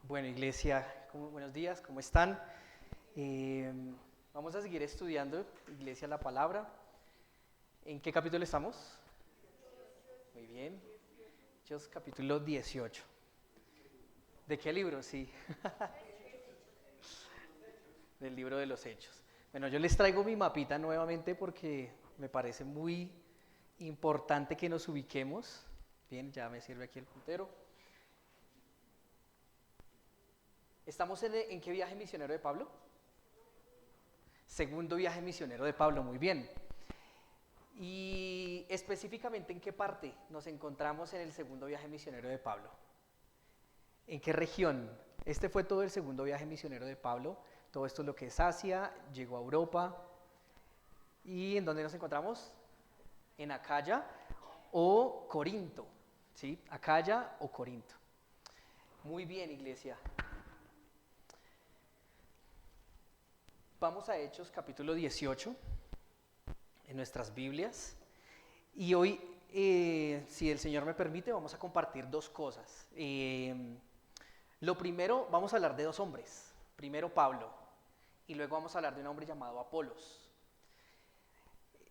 Bueno, iglesia, buenos días, ¿cómo están? Eh, Vamos a seguir estudiando, iglesia, la palabra. ¿En qué capítulo estamos? Muy bien, Hechos capítulo 18. ¿De qué libro? Sí, del libro de los Hechos. Bueno, yo les traigo mi mapita nuevamente porque me parece muy importante que nos ubiquemos. Bien, ya me sirve aquí el puntero. ¿Estamos en qué viaje misionero de Pablo? Segundo viaje misionero de Pablo, muy bien. Y específicamente, ¿en qué parte nos encontramos en el segundo viaje misionero de Pablo? ¿En qué región? Este fue todo el segundo viaje misionero de Pablo. Todo esto es lo que es Asia, llegó a Europa. ¿Y en dónde nos encontramos? En Acaya o Corinto. ¿Sí? Acaya o Corinto. Muy bien, iglesia. Vamos a Hechos capítulo 18 en nuestras Biblias. Y hoy, si el Señor me permite, vamos a compartir dos cosas. Lo primero, vamos a hablar de dos hombres. Primero Pablo, y luego vamos a hablar de un hombre llamado Apolos.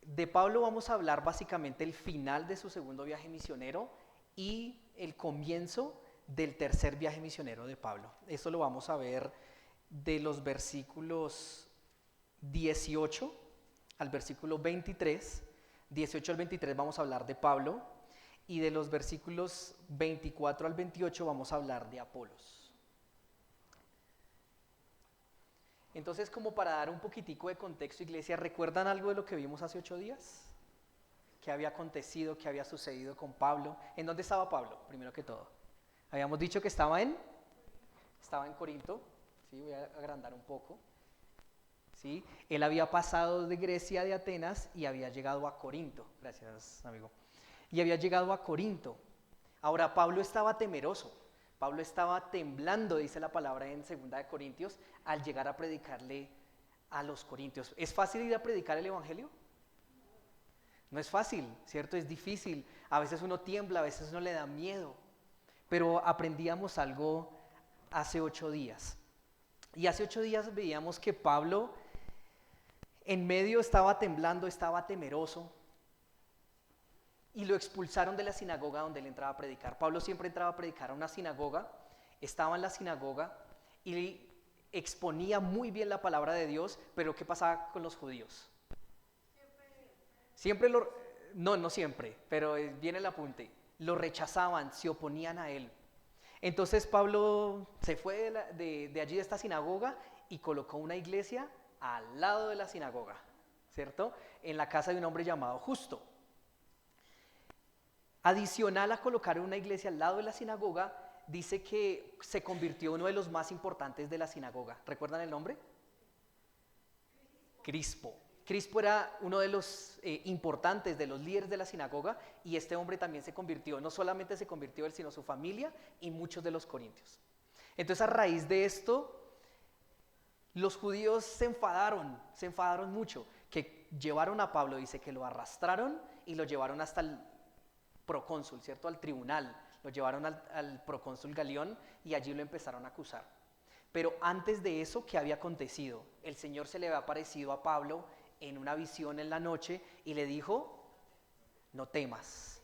De Pablo vamos a hablar básicamente el final de su segundo viaje misionero y el comienzo del tercer viaje misionero de Pablo. Esto lo vamos a ver de los versículos 18 al versículo 23. 18 al 23 vamos a hablar de Pablo y de los versículos 24 al 28 vamos a hablar de Apolos. Entonces, como para dar un poquitico de contexto, iglesia, ¿recuerdan algo de lo que vimos hace 8 días? ¿Qué había acontecido, qué había sucedido con Pablo? ¿En dónde estaba Pablo, primero que todo? Habíamos dicho que estaba en Corinto. Sí, voy a agrandar un poco. ¿Sí? Él había pasado de Grecia, de Atenas, y había llegado a Corinto. Gracias, amigo. Y había llegado a Corinto. Ahora, Pablo estaba temeroso. Pablo estaba temblando, dice la palabra en 2 de Corintios, al llegar a predicarle a los corintios. ¿Es fácil ir a predicar el evangelio? No es fácil, ¿cierto? Es difícil. A veces uno tiembla, a veces uno le da miedo. Pero aprendíamos algo hace 8 días. Y hace 8 días veíamos que Pablo en medio estaba temblando, estaba temeroso, y lo expulsaron de la sinagoga donde él entraba a predicar. Pablo siempre entraba a predicar a una sinagoga, estaba en la sinagoga y exponía muy bien la palabra de Dios, pero ¿qué pasaba con los judíos? Siempre no siempre, pero viene el apunte, lo rechazaban, se oponían a él. Entonces Pablo se fue de allí de esta sinagoga y colocó una iglesia al lado de la sinagoga, ¿cierto? En la casa de un hombre llamado Justo. Adicional a colocar una iglesia al lado de la sinagoga, dice que se convirtió en uno de los más importantes de la sinagoga. ¿Recuerdan el nombre? Crispo. Crispo era uno de los importantes, de los líderes de la sinagoga, y este hombre también se convirtió, no solamente se convirtió él, sino su familia y muchos de los corintios. Entonces, a raíz de esto, los judíos se enfadaron mucho, que llevaron a Pablo, dice que lo arrastraron y lo llevaron hasta el procónsul, ¿cierto? Al tribunal, lo llevaron al procónsul Galión y allí lo empezaron a acusar. Pero antes de eso, ¿qué había acontecido? El Señor se le había aparecido a Pablo en una visión en la noche y le dijo: no temas,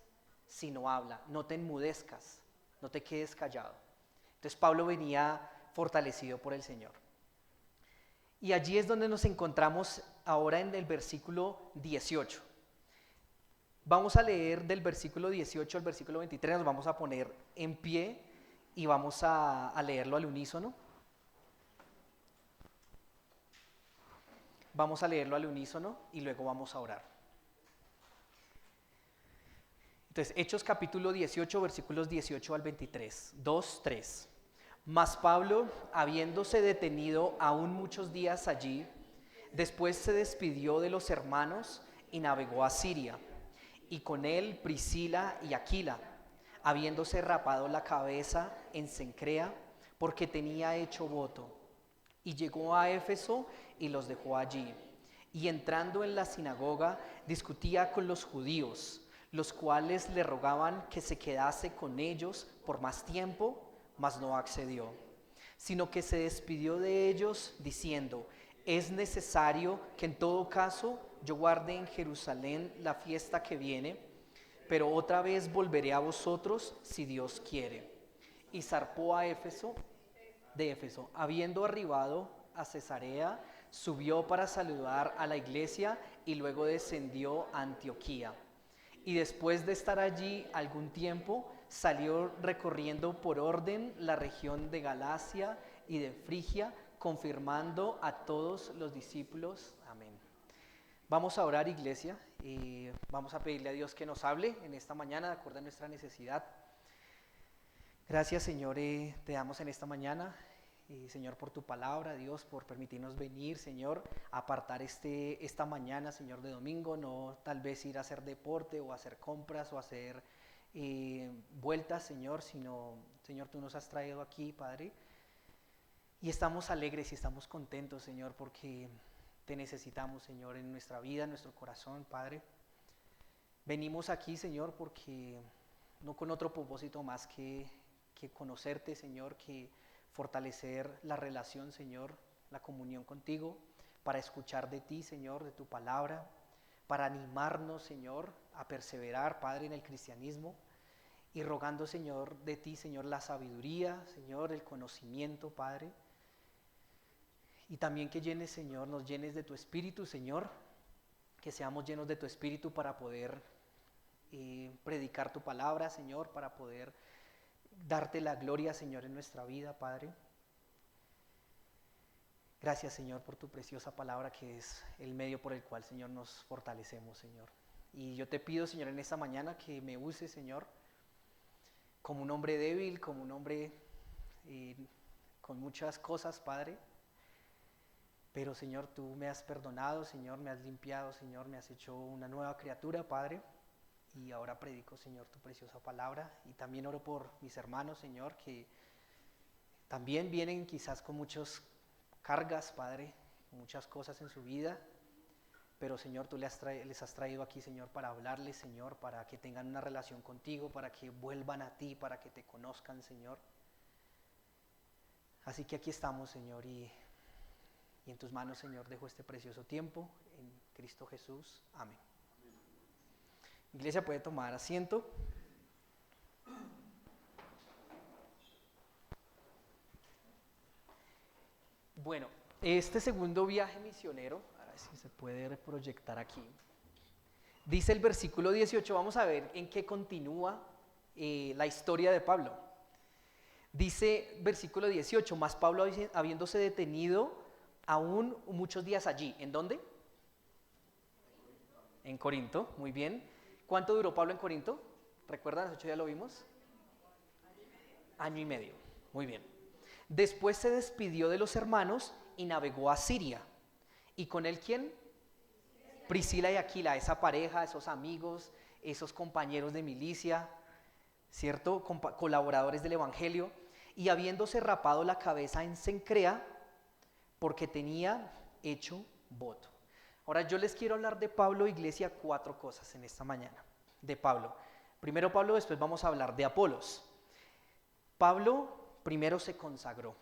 sino habla, no te enmudezcas, no te quedes callado. Entonces Pablo venía fortalecido por el Señor. Y allí es donde nos encontramos ahora en el versículo 18. Vamos a leer del versículo 18 al versículo 23, nos vamos a poner en pie y vamos a leerlo al unísono. Vamos a leerlo al unísono y luego vamos a orar. Entonces, Hechos capítulo 18, versículos 18 al 23. 2, 3. Mas Pablo, habiéndose detenido aún muchos días allí, después se despidió de los hermanos y navegó a Siria, y con él Priscila y Aquila, habiéndose rapado la cabeza en Cencrea, porque tenía hecho voto. Y llegó a Éfeso y los dejó allí. Y entrando en la sinagoga, discutía con los judíos, los cuales le rogaban que se quedase con ellos por más tiempo, mas no accedió, sino que se despidió de ellos diciendo: es necesario que en todo caso yo guarde en Jerusalén la fiesta que viene, pero otra vez volveré a vosotros si Dios quiere. Y zarpó a Éfeso. Habiendo arribado a Cesarea, subió para saludar a la iglesia y luego descendió a Antioquía. Y después de estar allí algún tiempo, salió recorriendo por orden la región de Galacia y de Frigia, confirmando a todos los discípulos. Amén. Vamos a orar, iglesia, y vamos a pedirle a Dios que nos hable en esta mañana de acuerdo a nuestra necesidad. Gracias, Señor, te damos en esta mañana, Señor, por tu palabra, Dios, por permitirnos venir, Señor, a apartar esta mañana, Señor, de domingo, no tal vez ir a hacer deporte o a hacer compras o a hacer vueltas, Señor, sino, Señor, tú nos has traído aquí, Padre, y estamos alegres y estamos contentos, Señor, porque te necesitamos, Señor, en nuestra vida, en nuestro corazón, Padre. Venimos aquí, Señor, porque no con otro propósito más que conocerte, Señor, que fortalecer la relación, Señor, la comunión contigo, para escuchar de ti, Señor, de tu palabra, para animarnos, Señor, a perseverar, Padre, en el cristianismo, y rogando, Señor, de ti, Señor, la sabiduría, Señor, el conocimiento, Padre, y también que llenes, Señor, nos llenes de tu Espíritu, Señor, que seamos llenos de tu Espíritu para poder predicar tu palabra, Señor, para poder darte la gloria, Señor, en nuestra vida, Padre. Gracias, Señor, por tu preciosa palabra, que es el medio por el cual, Señor, nos fortalecemos, Señor. Y yo te pido, Señor, en esta mañana que me uses, Señor, como un hombre débil, como un hombre con muchas cosas, Padre. Pero, Señor, tú me has perdonado, Señor, me has limpiado, Señor, me has hecho una nueva criatura, Padre. Y ahora predico, Señor, tu preciosa palabra. Y también oro por mis hermanos, Señor, que también vienen quizás con muchas cargas, Padre, muchas cosas en su vida. Pero, Señor, tú les has traído aquí, Señor, para hablarles, Señor, para que tengan una relación contigo, para que vuelvan a ti, para que te conozcan, Señor. Así que aquí estamos, Señor, y en tus manos, Señor, dejo este precioso tiempo. En Cristo Jesús. Amén. Iglesia, puede tomar asiento. Bueno, este segundo viaje misionero, a ver si se puede proyectar aquí, dice el versículo 18, vamos a ver en qué continúa la historia de Pablo. Dice versículo 18, mas Pablo habiéndose detenido aún muchos días allí. ¿En dónde? En Corinto, muy bien. ¿Cuánto duró Pablo en Corinto? ¿Recuerdan? Hace 8 días lo vimos. Año y medio, muy bien. Después se despidió de los hermanos y navegó a Siria. ¿Y con él quién? Priscila y Aquila, esa pareja, esos amigos, esos compañeros de milicia, ¿cierto? Colaboradores del Evangelio. Y habiéndose rapado la cabeza en Cencrea, porque tenía hecho voto. Ahora yo les quiero hablar de Pablo, iglesia, 4 cosas en esta mañana. De Pablo. Primero Pablo, después vamos a hablar de Apolos. Pablo primero se consagró.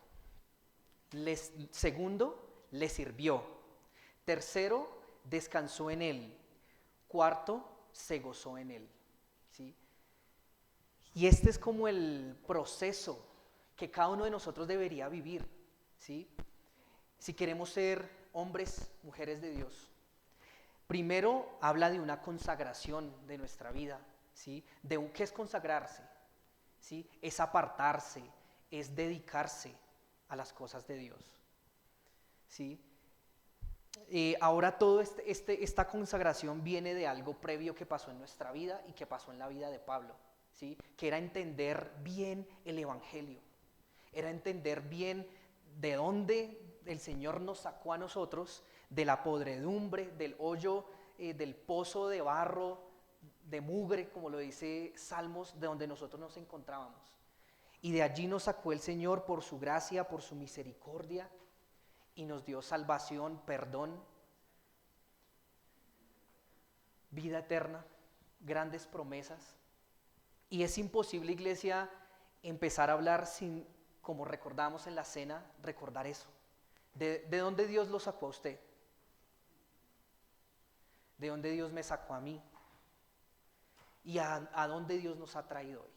Segundo, le sirvió. Tercero, descansó en él. Cuarto, se gozó en él. ¿Sí? Y este es como el proceso que cada uno de nosotros debería vivir. ¿Sí? Si queremos ser hombres, mujeres de Dios. Primero habla de una consagración de nuestra vida, ¿sí? ¿Qué es consagrarse? ¿Sí? Es apartarse, es dedicarse a las cosas de Dios, ¿sí? Ahora toda esta consagración viene de algo previo que pasó en nuestra vida y que pasó en la vida de Pablo, ¿sí? Que era entender bien el Evangelio, era entender bien de dónde el Señor nos sacó a nosotros, de la podredumbre, del hoyo, del pozo de barro, de mugre, como lo dice Salmos, de donde nosotros nos encontrábamos. Y de allí nos sacó el Señor por su gracia, por su misericordia, y nos dio salvación, perdón, vida eterna, grandes promesas. Y es imposible, iglesia, empezar a hablar sin como recordamos en la cena, recordar eso. ¿De dónde Dios lo sacó a usted? ¿De dónde Dios me sacó a mí? ¿Y a dónde Dios nos ha traído hoy?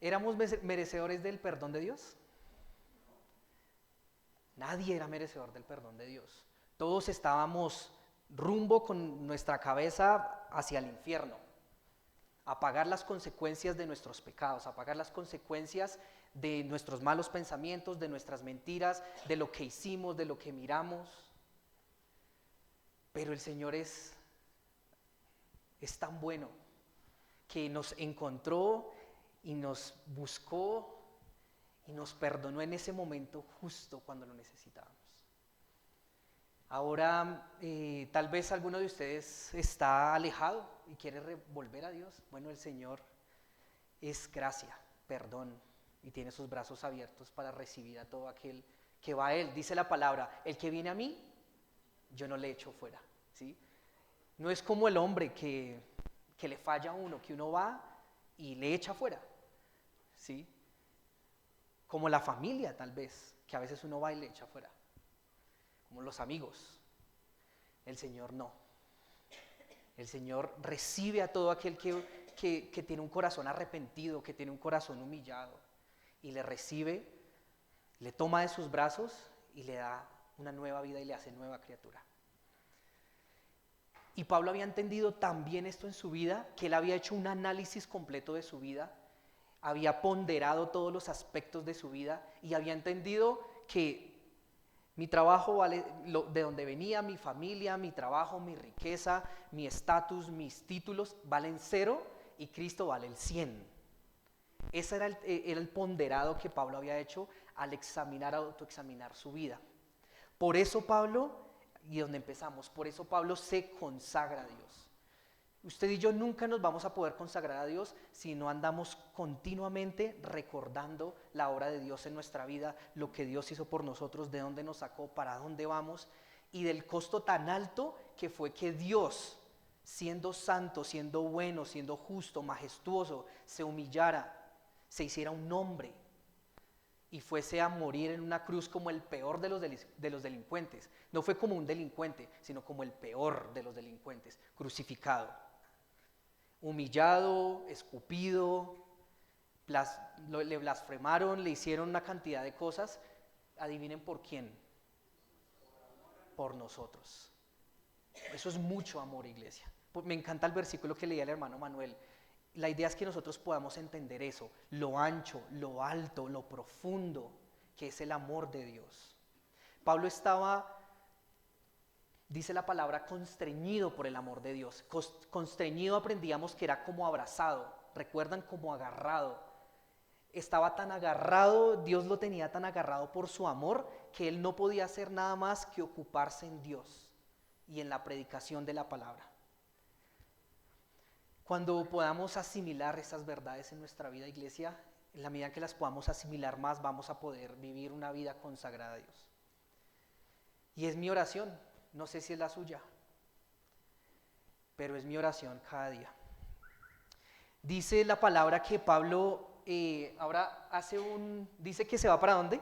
¿Éramos merecedores del perdón de Dios? Nadie era merecedor del perdón de Dios. Todos estábamos rumbo con nuestra cabeza hacia el infierno, a pagar las consecuencias de nuestros pecados, a pagar las consecuencias de nuestros malos pensamientos, de nuestras mentiras, de lo que hicimos, de lo que miramos. Pero el Señor es tan bueno que nos encontró y nos buscó y nos perdonó en ese momento justo cuando lo necesitábamos. Ahora, tal vez alguno de ustedes está alejado y quiere volver a Dios. Bueno, el Señor es gracia, perdón, y tiene sus brazos abiertos para recibir a todo aquel que va a Él. Dice la palabra, el que viene a mí, yo no le echo fuera, ¿sí? No es como el hombre que le falla a uno, que uno va y le echa fuera, ¿sí? Como la familia, tal vez, que a veces uno va y le echa fuera. Como los amigos. El Señor no. El Señor recibe a todo aquel que tiene un corazón arrepentido, que tiene un corazón humillado, y le recibe, le toma de sus brazos y le da una nueva vida y le hace nueva criatura. Y Pablo había entendido también esto en su vida, que él había hecho un análisis completo de su vida, había ponderado todos los aspectos de su vida y había entendido que mi trabajo vale, de donde venía, mi familia, mi trabajo, mi riqueza, mi estatus, mis títulos valen 0 y Cristo vale el 100. Ese era el ponderado que Pablo había hecho al autoexaminar su vida. Por eso Pablo, y donde empezamos, por eso Pablo se consagra a Dios. Usted y yo nunca nos vamos a poder consagrar a Dios si no andamos continuamente recordando la obra de Dios en nuestra vida, lo que Dios hizo por nosotros, de dónde nos sacó, para dónde vamos, y del costo tan alto que fue que Dios, siendo santo, siendo bueno, siendo justo, majestuoso, se humillara, se hiciera un hombre y fuese a morir en una cruz como el peor de los delincuentes. No fue como un delincuente, sino como el peor de los delincuentes, crucificado, humillado, escupido, le blasfemaron, le hicieron una cantidad de cosas. Adivinen por quién. Por nosotros. Eso es mucho amor, iglesia. Me encanta el versículo que leía el hermano Manuel. La idea es que nosotros podamos entender eso, lo ancho, lo alto, lo profundo que es el amor de Dios. Pablo estaba, dice la palabra, constreñido por el amor de Dios. Constreñido aprendíamos que era como abrazado, recuerdan, como agarrado. Estaba tan agarrado, Dios lo tenía tan agarrado por su amor, que él no podía hacer nada más que ocuparse en Dios y en la predicación de la palabra. Cuando podamos asimilar esas verdades en nuestra vida, iglesia, en la medida que las podamos asimilar más, vamos a poder vivir una vida consagrada a Dios. Y es mi oración, no sé si es la suya, pero es mi oración cada día. Dice la palabra que Pablo ahora dice que se va ¿para dónde?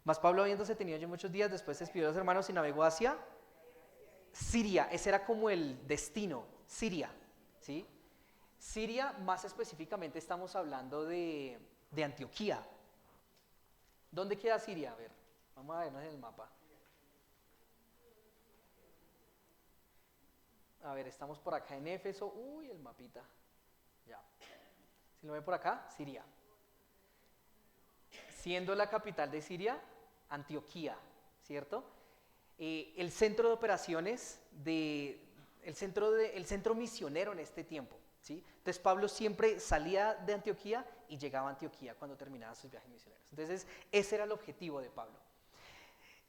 Más Pablo, habiéndose tenido ya muchos días, después se despidió de los hermanos y navegó hacia Siria. Ese era como el destino, Siria, ¿sí? Siria, más específicamente estamos hablando de Antioquía. ¿Dónde queda Siria? A ver, vamos a vernos en el mapa. A ver, estamos por acá en Éfeso. Uy, el mapita. Ya. ¿Si lo ven por acá? Siria. Siendo la capital de Siria, Antioquía, ¿cierto? El centro de operaciones, el centro misionero en este tiempo. ¿Sí? Entonces Pablo siempre salía de Antioquía y llegaba a Antioquía cuando terminaba sus viajes misioneros. Entonces ese era el objetivo de Pablo.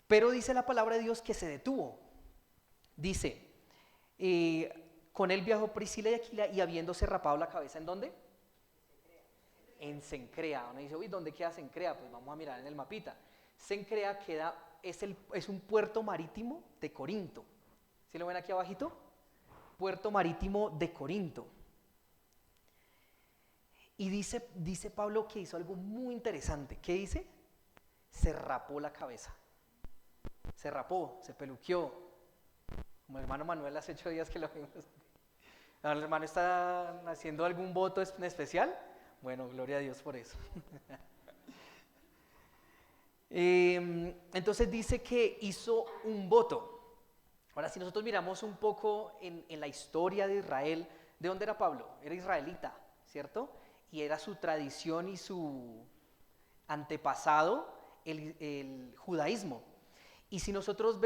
Pero dice la palabra de Dios que se detuvo. Dice, con él viajó Priscila y Aquila y habiéndose rapado la cabeza, ¿en dónde? En Cencrea. Uno dice, uy, ¿dónde queda Cencrea? Pues vamos a mirar en el mapita. Cencrea es un puerto marítimo de Corinto. ¿Sí lo ven aquí abajito? Puerto marítimo de Corinto. Y dice Pablo que hizo algo muy interesante. ¿Qué dice? Se rapó la cabeza. Se rapó, se peluqueó. Como el hermano Manuel hace 8 días que lo vimos. ¿El hermano está haciendo algún voto en especial? Bueno, gloria a Dios por eso. Entonces dice que hizo un voto. Ahora, si nosotros miramos un poco en la historia de Israel, ¿de dónde era Pablo? Era israelita, ¿cierto? Y era su tradición y su antepasado el judaísmo. Y si nosotros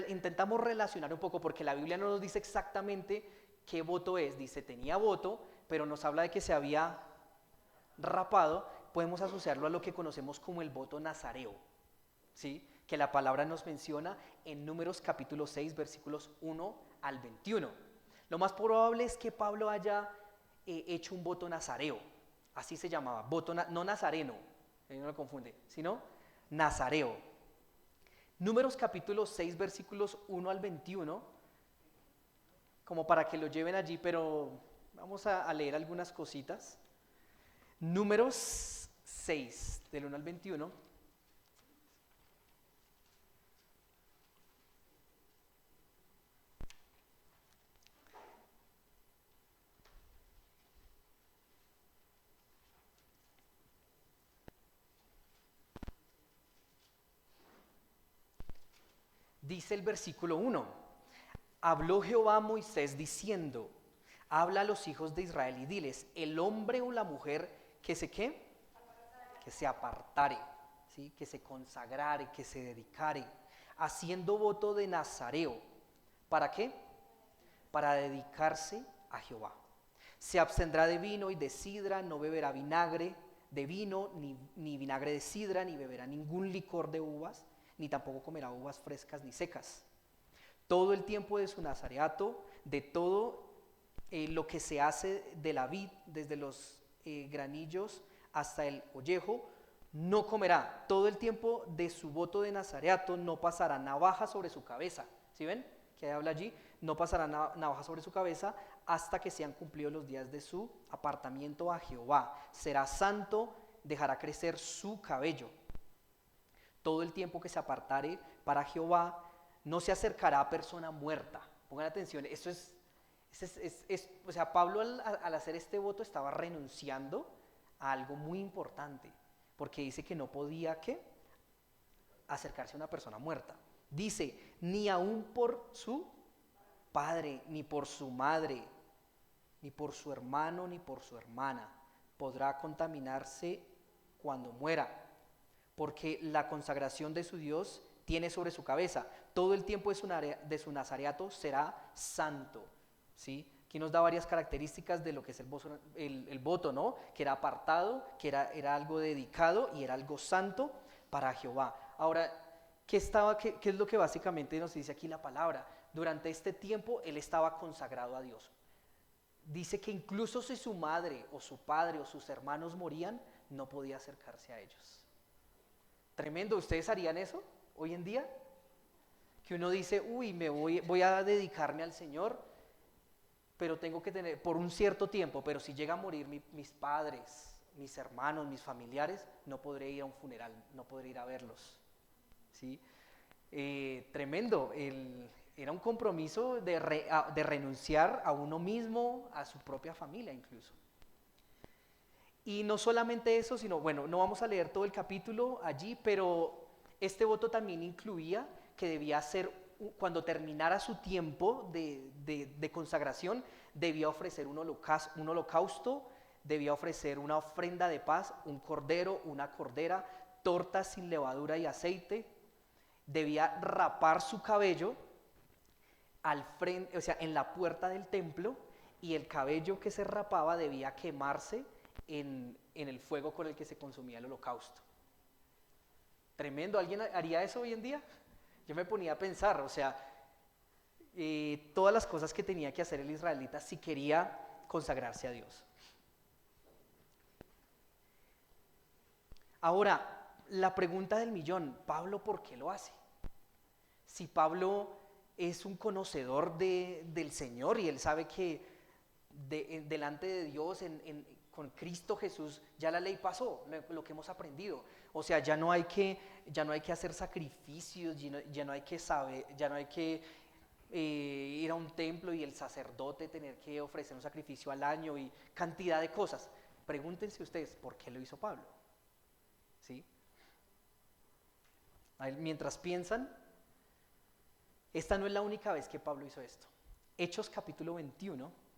intentamos relacionar un poco, porque la Biblia no nos dice exactamente qué voto es, dice tenía voto, pero nos habla de que se había rapado, podemos asociarlo a lo que conocemos como el voto nazareo, ¿sí? Que la palabra nos menciona en Números capítulo 6, versículos 1 al 21. Lo más probable es que Pablo haya hecho un voto nazareo, así se llamaba, voto no nazareno, no lo confunde, sino nazareo. Números capítulo 6, versículos 1 al 21, como para que lo lleven allí, pero vamos a leer algunas cositas. Números 6, del 1 al 21. Dice el versículo 1, habló Jehová a Moisés diciendo, habla a los hijos de Israel y diles, el hombre o la mujer que se ¿qué? Que se apartare, ¿sí? Que se consagrare, que se dedicare, haciendo voto de nazareo. ¿Para qué? Para dedicarse a Jehová. Se abstendrá de vino y de sidra, no beberá vinagre de vino, ni vinagre de sidra, ni beberá ningún licor de uvas, ni tampoco comerá uvas frescas ni secas. Todo el tiempo de su nazareato, de todo lo que se hace de la vid, desde los granillos hasta el ollejo, no comerá. Todo el tiempo de su voto de nazareato no pasará navaja sobre su cabeza. ¿Sí ven? Que habla allí, no pasará navaja sobre su cabeza hasta que sean cumplidos los días de su apartamiento a Jehová. Será santo, dejará crecer su cabello. Todo el tiempo que se apartare para Jehová, no se acercará a persona muerta. Pongan atención, esto es o sea, Pablo al hacer este voto estaba renunciando a algo muy importante, porque dice que no podía ¿qué? Acercarse a una persona muerta. Dice, ni aun por su padre, ni por su madre, ni por su hermano, ni por su hermana, podrá contaminarse cuando muera, porque la consagración de su Dios tiene sobre su cabeza. Todo el tiempo de su nazareato será santo. ¿Sí? Aquí nos da varias características de lo que es el voto, ¿no? Que era apartado, que era algo dedicado y era algo santo para Jehová. Ahora, ¿qué es lo que básicamente nos dice aquí la palabra? Durante este tiempo él estaba consagrado a Dios. Dice que incluso si su madre o su padre o sus hermanos morían, no podía acercarse a ellos. Tremendo, ¿ustedes harían eso hoy en día? Que uno dice, uy, voy a dedicarme al Señor, pero tengo que tener, por un cierto tiempo, pero si llega a morir mis padres, mis hermanos, mis familiares, no podré ir a un funeral, no podré ir a verlos. ¿Sí? Tremendo, era un compromiso de renunciar a uno mismo, a su propia familia incluso. Y no solamente eso, sino, bueno, no vamos a leer todo el capítulo allí, pero este voto también incluía que debía ser, cuando terminara su tiempo de consagración, debía ofrecer un holocausto, debía ofrecer una ofrenda de paz, un cordero, una cordera, tortas sin levadura y aceite, debía rapar su cabello al frente, o sea, en la puerta del templo, y el cabello que se rapaba debía quemarse en el fuego con el que se consumía el holocausto. Tremendo, ¿alguien haría eso hoy en día? Yo me ponía a pensar, o sea, todas las cosas que tenía que hacer el israelita si quería consagrarse a Dios. Ahora, la pregunta del millón, ¿Pablo por qué lo hace? Si Pablo es un conocedor del Señor y él sabe que delante de Dios, con Cristo Jesús ya la ley pasó, lo que hemos aprendido. O sea, ya no hay que hacer sacrificios, ya no hay que saber, ya no hay que ir a un templo y el sacerdote tener que ofrecer un sacrificio al año y cantidad de cosas. Pregúntense ustedes, ¿por qué lo hizo Pablo? ¿Sí? Mientras piensan, esta no es la única vez que Pablo hizo esto. Hechos capítulo 21.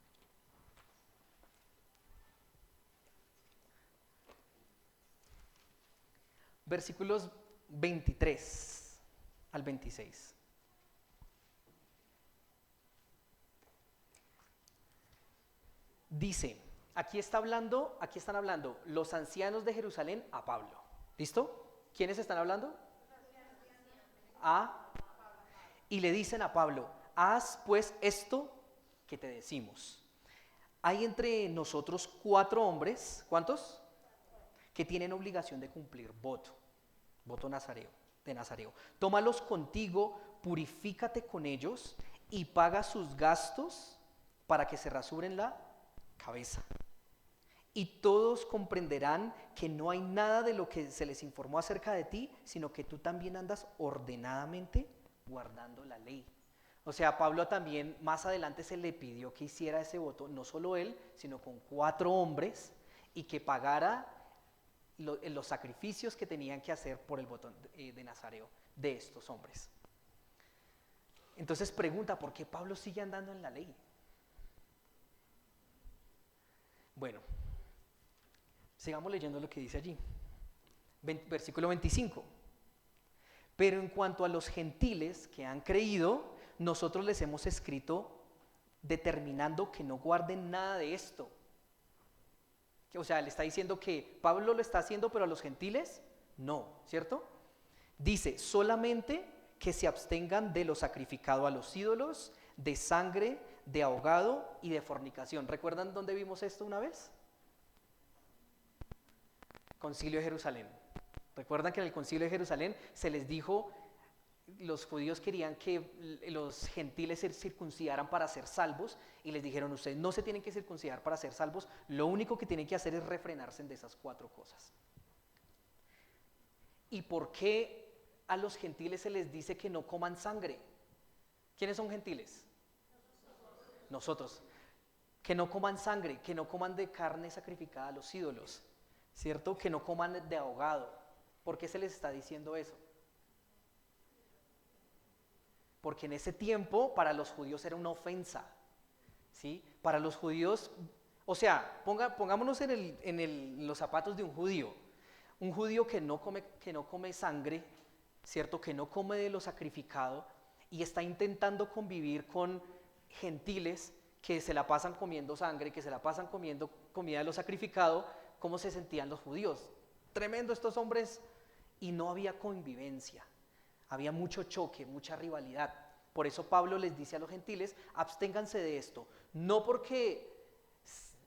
Versículos 23 al 26. Dice, aquí están hablando los ancianos de Jerusalén a Pablo. ¿Listo? ¿Quiénes están hablando? Y le dicen a Pablo, haz pues esto que te decimos. Hay entre nosotros 4 hombres, ¿cuántos? Que tienen obligación de cumplir voto de Nazareo. Tómalos contigo, purifícate con ellos y paga sus gastos para que se rasuren la cabeza. Y todos comprenderán que no hay nada de lo que se les informó acerca de ti, sino que tú también andas ordenadamente guardando la ley. O sea, Pablo también más adelante se le pidió que hiciera ese voto, no solo él, sino con 4 hombres, y que pagara los sacrificios que tenían que hacer por el voto de Nazareo de estos hombres. Entonces pregunta, ¿por qué Pablo sigue andando en la ley? Bueno, sigamos leyendo lo que dice allí. Versículo 25. Pero en cuanto a los gentiles que han creído, nosotros les hemos escrito determinando que no guarden nada de esto. O sea, le está diciendo que Pablo lo está haciendo, pero a los gentiles no, ¿cierto? Dice, solamente que se abstengan de lo sacrificado a los ídolos, de sangre, de ahogado y de fornicación. ¿Recuerdan dónde vimos esto una vez? Concilio de Jerusalén. ¿Recuerdan que en el Concilio de Jerusalén se les dijo, los judíos querían que los gentiles se circuncidaran para ser salvos, y les dijeron, ustedes no se tienen que circuncidar para ser salvos, lo único que tienen que hacer es refrenarse de esas 4 cosas. ¿Y por qué a los gentiles se les dice que no coman sangre? ¿Quiénes son gentiles? Nosotros. Que no coman sangre, que no coman de carne sacrificada a los ídolos, ¿cierto? Que no coman de ahogado. ¿Por qué se les está diciendo eso? Porque en ese tiempo para los judíos era una ofensa, ¿sí? Para los judíos, o sea, pongámonos en los zapatos de un judío que no come sangre, ¿cierto? Que no come de lo sacrificado y está intentando convivir con gentiles que se la pasan comiendo sangre, que se la pasan comiendo comida de lo sacrificado. ¿Cómo se sentían los judíos? Tremendo estos hombres, y no había convivencia. Había mucho choque, mucha rivalidad. Por eso Pablo les dice a los gentiles, absténganse de esto, no porque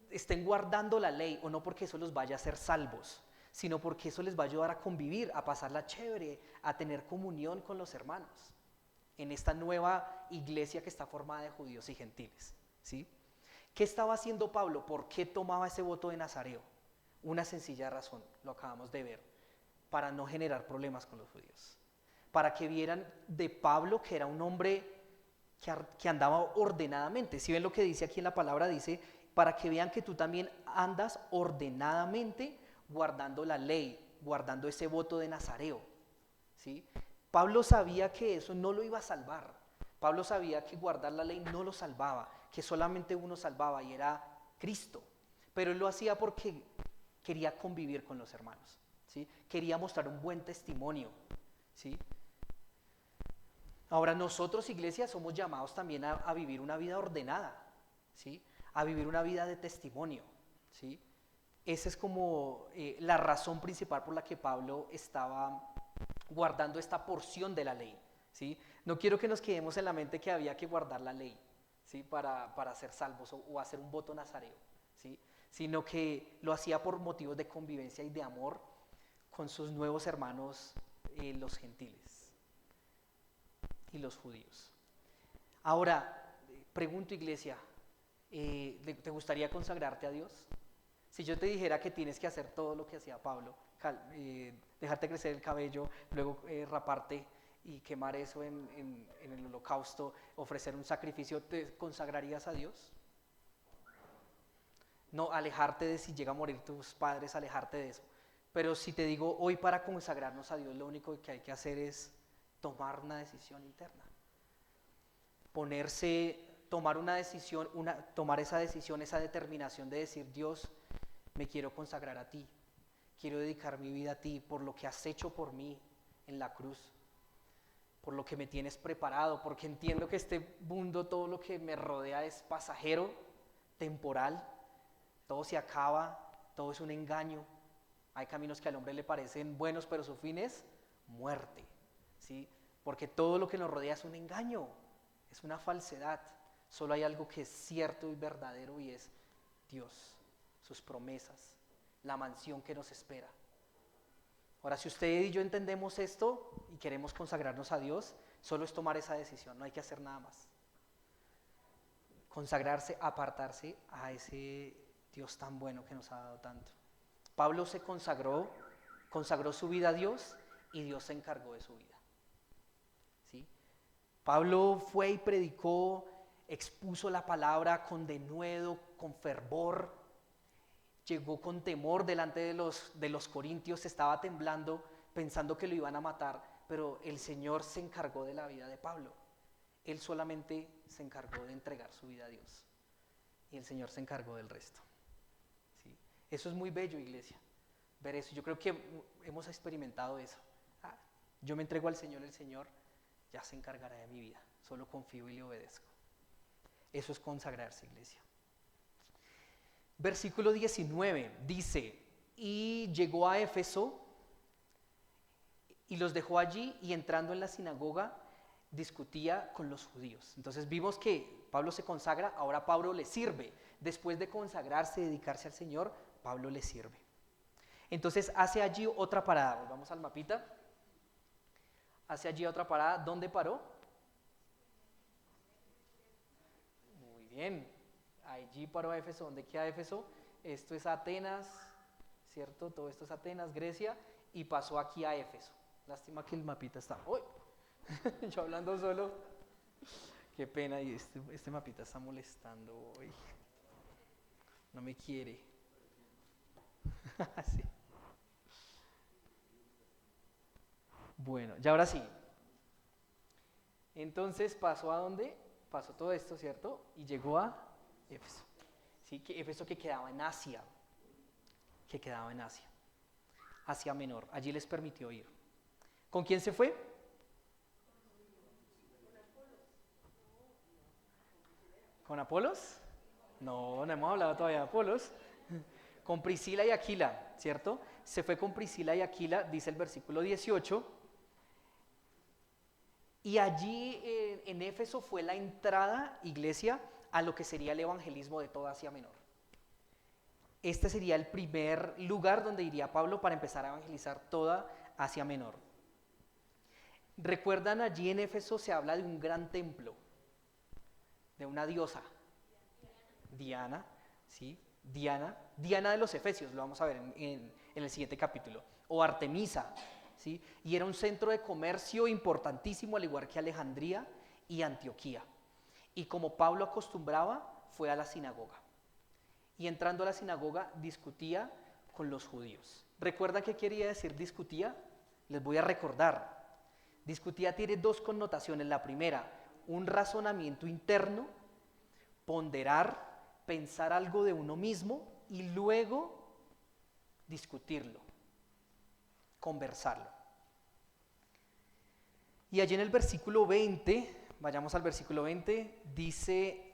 estén guardando la ley o no porque eso los vaya a hacer salvos, sino porque eso les va a ayudar a convivir, a pasarla chévere, a tener comunión con los hermanos en esta nueva iglesia que está formada de judíos y gentiles, ¿sí? ¿Qué estaba haciendo Pablo? ¿Por qué tomaba ese voto de Nazareo? Una sencilla razón, lo acabamos de ver, para no generar problemas con los judíos. Para que vieran de Pablo que era un hombre que andaba ordenadamente. Si ven lo que dice aquí en la palabra, dice, para que vean que tú también andas ordenadamente guardando la ley, guardando ese voto de Nazareo, ¿sí? Pablo sabía que eso no lo iba a salvar. Pablo sabía que guardar la ley no lo salvaba, que solamente uno salvaba y era Cristo. Pero él lo hacía porque quería convivir con los hermanos, ¿sí? Quería mostrar un buen testimonio, ¿sí? Ahora nosotros, iglesia, somos llamados también a vivir una vida ordenada, ¿sí? A vivir una vida de testimonio, ¿sí? Esa es como la razón principal por la que Pablo estaba guardando esta porción de la ley, ¿sí? No quiero que nos quedemos en la mente que había que guardar la ley, ¿sí? Para ser salvos o hacer un voto nazareo, ¿sí? Sino que lo hacía por motivos de convivencia y de amor con sus nuevos hermanos, los gentiles y los judíos. Ahora, pregunto, iglesia, ¿te gustaría consagrarte a Dios? Si yo te dijera que tienes que hacer todo lo que hacía Pablo, dejarte crecer el cabello, luego raparte y quemar eso en el holocausto, ofrecer un sacrificio, ¿te consagrarías a Dios? No, alejarte de si llega a morir tus padres, alejarte de eso. Pero si te digo hoy para consagrarnos a Dios, lo único que hay que hacer es tomar una decisión interna. Tomar una decisión, tomar esa decisión, esa determinación de decir, Dios, me quiero consagrar a ti, quiero dedicar mi vida a ti por lo que has hecho por mí en la cruz, por lo que me tienes preparado, porque entiendo que este mundo, todo lo que me rodea es pasajero, temporal, todo se acaba, todo es un engaño. Hay caminos que al hombre le parecen buenos, pero su fin es muerte, ¿sí? Porque todo lo que nos rodea es un engaño, es una falsedad. Solo hay algo que es cierto y verdadero y es Dios, sus promesas, la mansión que nos espera. Ahora, si usted y yo entendemos esto y queremos consagrarnos a Dios, solo es tomar esa decisión, no hay que hacer nada más. Consagrarse, apartarse a ese Dios tan bueno que nos ha dado tanto. Pablo se consagró su vida a Dios y Dios se encargó de su vida. ¿Sí? Pablo fue y predicó, expuso la palabra con denuedo, con fervor, llegó con temor delante de los corintios, estaba temblando, pensando que lo iban a matar, pero el Señor se encargó de la vida de Pablo. Él solamente se encargó de entregar su vida a Dios y el Señor se encargó del resto. ¿Sí? Eso es muy bello, iglesia, ver eso. Yo creo que hemos experimentado eso. Yo me entrego al Señor, el Señor ya se encargará de mi vida, solo confío y le obedezco. Eso es consagrarse, iglesia. Versículo 19 dice, y llegó a Éfeso y los dejó allí, y entrando en la sinagoga discutía con los judíos. Entonces vimos que Pablo se consagra, ahora Pablo le sirve. Después de consagrarse, dedicarse al Señor, Pablo le sirve. Entonces hace allí otra parada. Vamos al mapita. Hace allí otra parada. ¿Dónde paró? Muy bien. Allí paró a Éfeso. ¿Dónde queda Éfeso? Esto es Atenas, ¿cierto? Todo esto es Atenas, Grecia, y pasó aquí a Éfeso. Lástima que el mapita está... ¡Uy! Yo hablando solo. Qué pena, y este mapita está molestando hoy. No me quiere. Sí. Bueno, ya ahora sí. Entonces pasó a dónde? Pasó todo esto, ¿cierto? Y llegó a Éfeso. ¿Sí? Éfeso que quedaba en Asia. Asia Menor. Allí les permitió ir. ¿Con quién se fue? ¿Con Apolos? No hemos hablado todavía de Apolos. Con Priscila y Aquila, ¿cierto? Se fue con Priscila y Aquila, dice el versículo 18. Y allí en Éfeso fue la entrada, iglesia, a lo que sería el evangelismo de toda Asia Menor. Este sería el primer lugar donde iría Pablo para empezar a evangelizar toda Asia Menor. ¿Recuerdan? Allí en Éfeso se habla de un gran templo, de una diosa, Diana, ¿sí? Diana de los Efesios, lo vamos a ver en el siguiente capítulo, o Artemisa, ¿sí? Y era un centro de comercio importantísimo, al igual que Alejandría y Antioquía. Y como Pablo acostumbraba, fue a la sinagoga. Y entrando a la sinagoga, discutía con los judíos. ¿Recuerda qué quería decir discutía? Les voy a recordar. Discutía tiene dos connotaciones. La primera, un razonamiento interno, ponderar, pensar algo de uno mismo y luego discutirlo, conversarlo. Y allí en el versículo 20, vayamos al versículo 20, dice,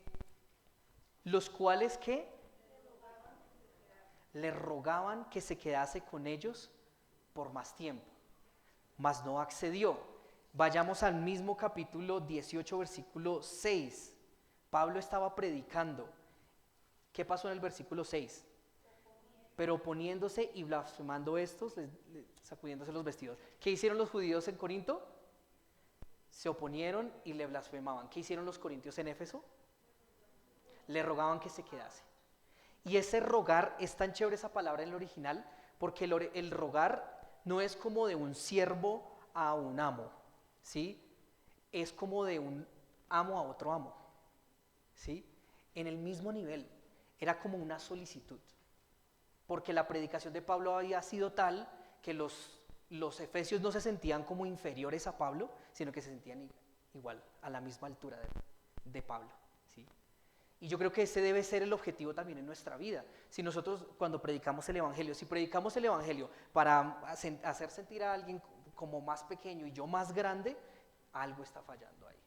los cuales ¿qué? Le rogaban que se quedase con ellos por más tiempo, mas no accedió. Vayamos al mismo capítulo 18, versículo 6. Pablo estaba predicando. ¿Qué pasó en el versículo 6? Pero oponiéndose y blasfemando estos, sacudiéndose los vestidos. ¿Qué hicieron los judíos en Corinto? Se oponieron y le blasfemaban. ¿Qué hicieron los corintios en Éfeso? Le rogaban que se quedase. Y ese rogar, es tan chévere esa palabra en el original, porque el rogar no es como de un siervo a un amo, ¿sí? Es como de un amo a otro amo, ¿sí? En el mismo nivel, era como una solicitud, porque la predicación de Pablo había sido tal que los efesios no se sentían como inferiores a Pablo, sino que se sentían igual, a la misma altura de Pablo, ¿sí? Y yo creo que ese debe ser el objetivo también en nuestra vida. Si nosotros cuando predicamos el Evangelio, si predicamos el Evangelio para hacer sentir a alguien como más pequeño y yo más grande, algo está fallando ahí,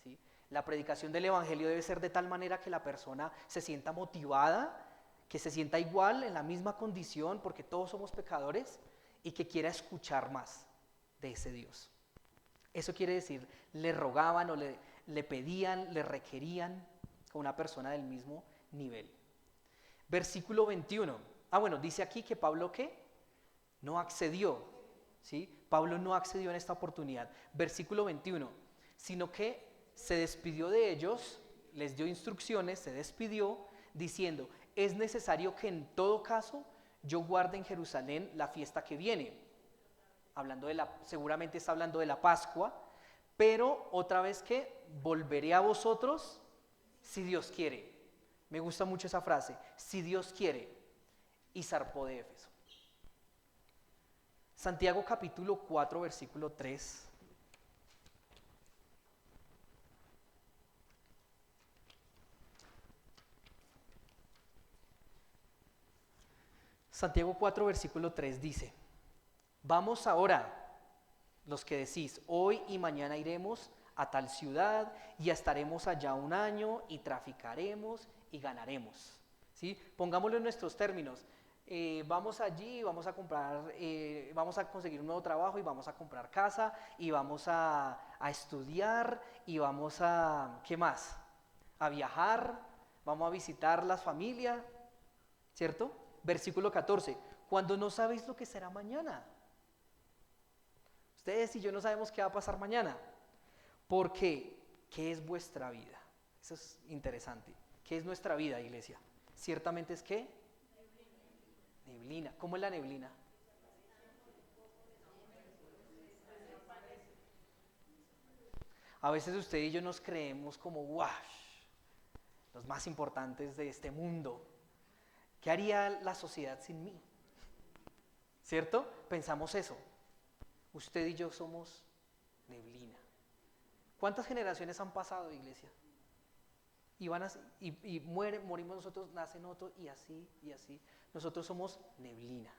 ¿sí? La predicación del Evangelio debe ser de tal manera que la persona se sienta motivada, que se sienta igual, en la misma condición, porque todos somos pecadores, y que quiera escuchar más de ese Dios. Eso quiere decir, le rogaban o le pedían, le requerían a una persona del mismo nivel. Versículo 21. Bueno, dice aquí que Pablo, ¿qué? No accedió, ¿sí? Pablo no accedió en esta oportunidad. Versículo 21. Sino que se despidió de ellos, les dio instrucciones, se despidió, diciendo, es necesario que en todo caso yo guarde en Jerusalén la fiesta que viene. Seguramente está hablando de la Pascua, pero otra vez que volveré a vosotros si Dios quiere. Me gusta mucho esa frase, si Dios quiere. Y zarpó de Éfeso. Santiago capítulo 4, versículo 3. Santiago 4, versículo 3 dice, vamos ahora, los que decís, hoy y mañana iremos a tal ciudad y estaremos allá un año y traficaremos y ganaremos, ¿sí? Pongámoslo en nuestros términos. Vamos allí, vamos a comprar, vamos a conseguir un nuevo trabajo y vamos a comprar casa y vamos a estudiar y vamos a, ¿qué más? A viajar, vamos a visitar las familias, ¿cierto? Versículo 14, cuando no sabéis lo que será mañana. Ustedes y yo no sabemos qué va a pasar mañana, porque ¿qué es vuestra vida? Eso es interesante. ¿Qué es nuestra vida, iglesia? Ciertamente es ¿qué? Neblina. ¿Cómo es la neblina? A veces usted y yo nos creemos como los más importantes de este mundo. ¿Qué haría la sociedad sin mí? ¿Cierto? Pensamos eso. Usted y yo somos neblina. ¿Cuántas generaciones han pasado, iglesia? Y morimos nosotros, nacen otros y así y así. Nosotros somos neblina.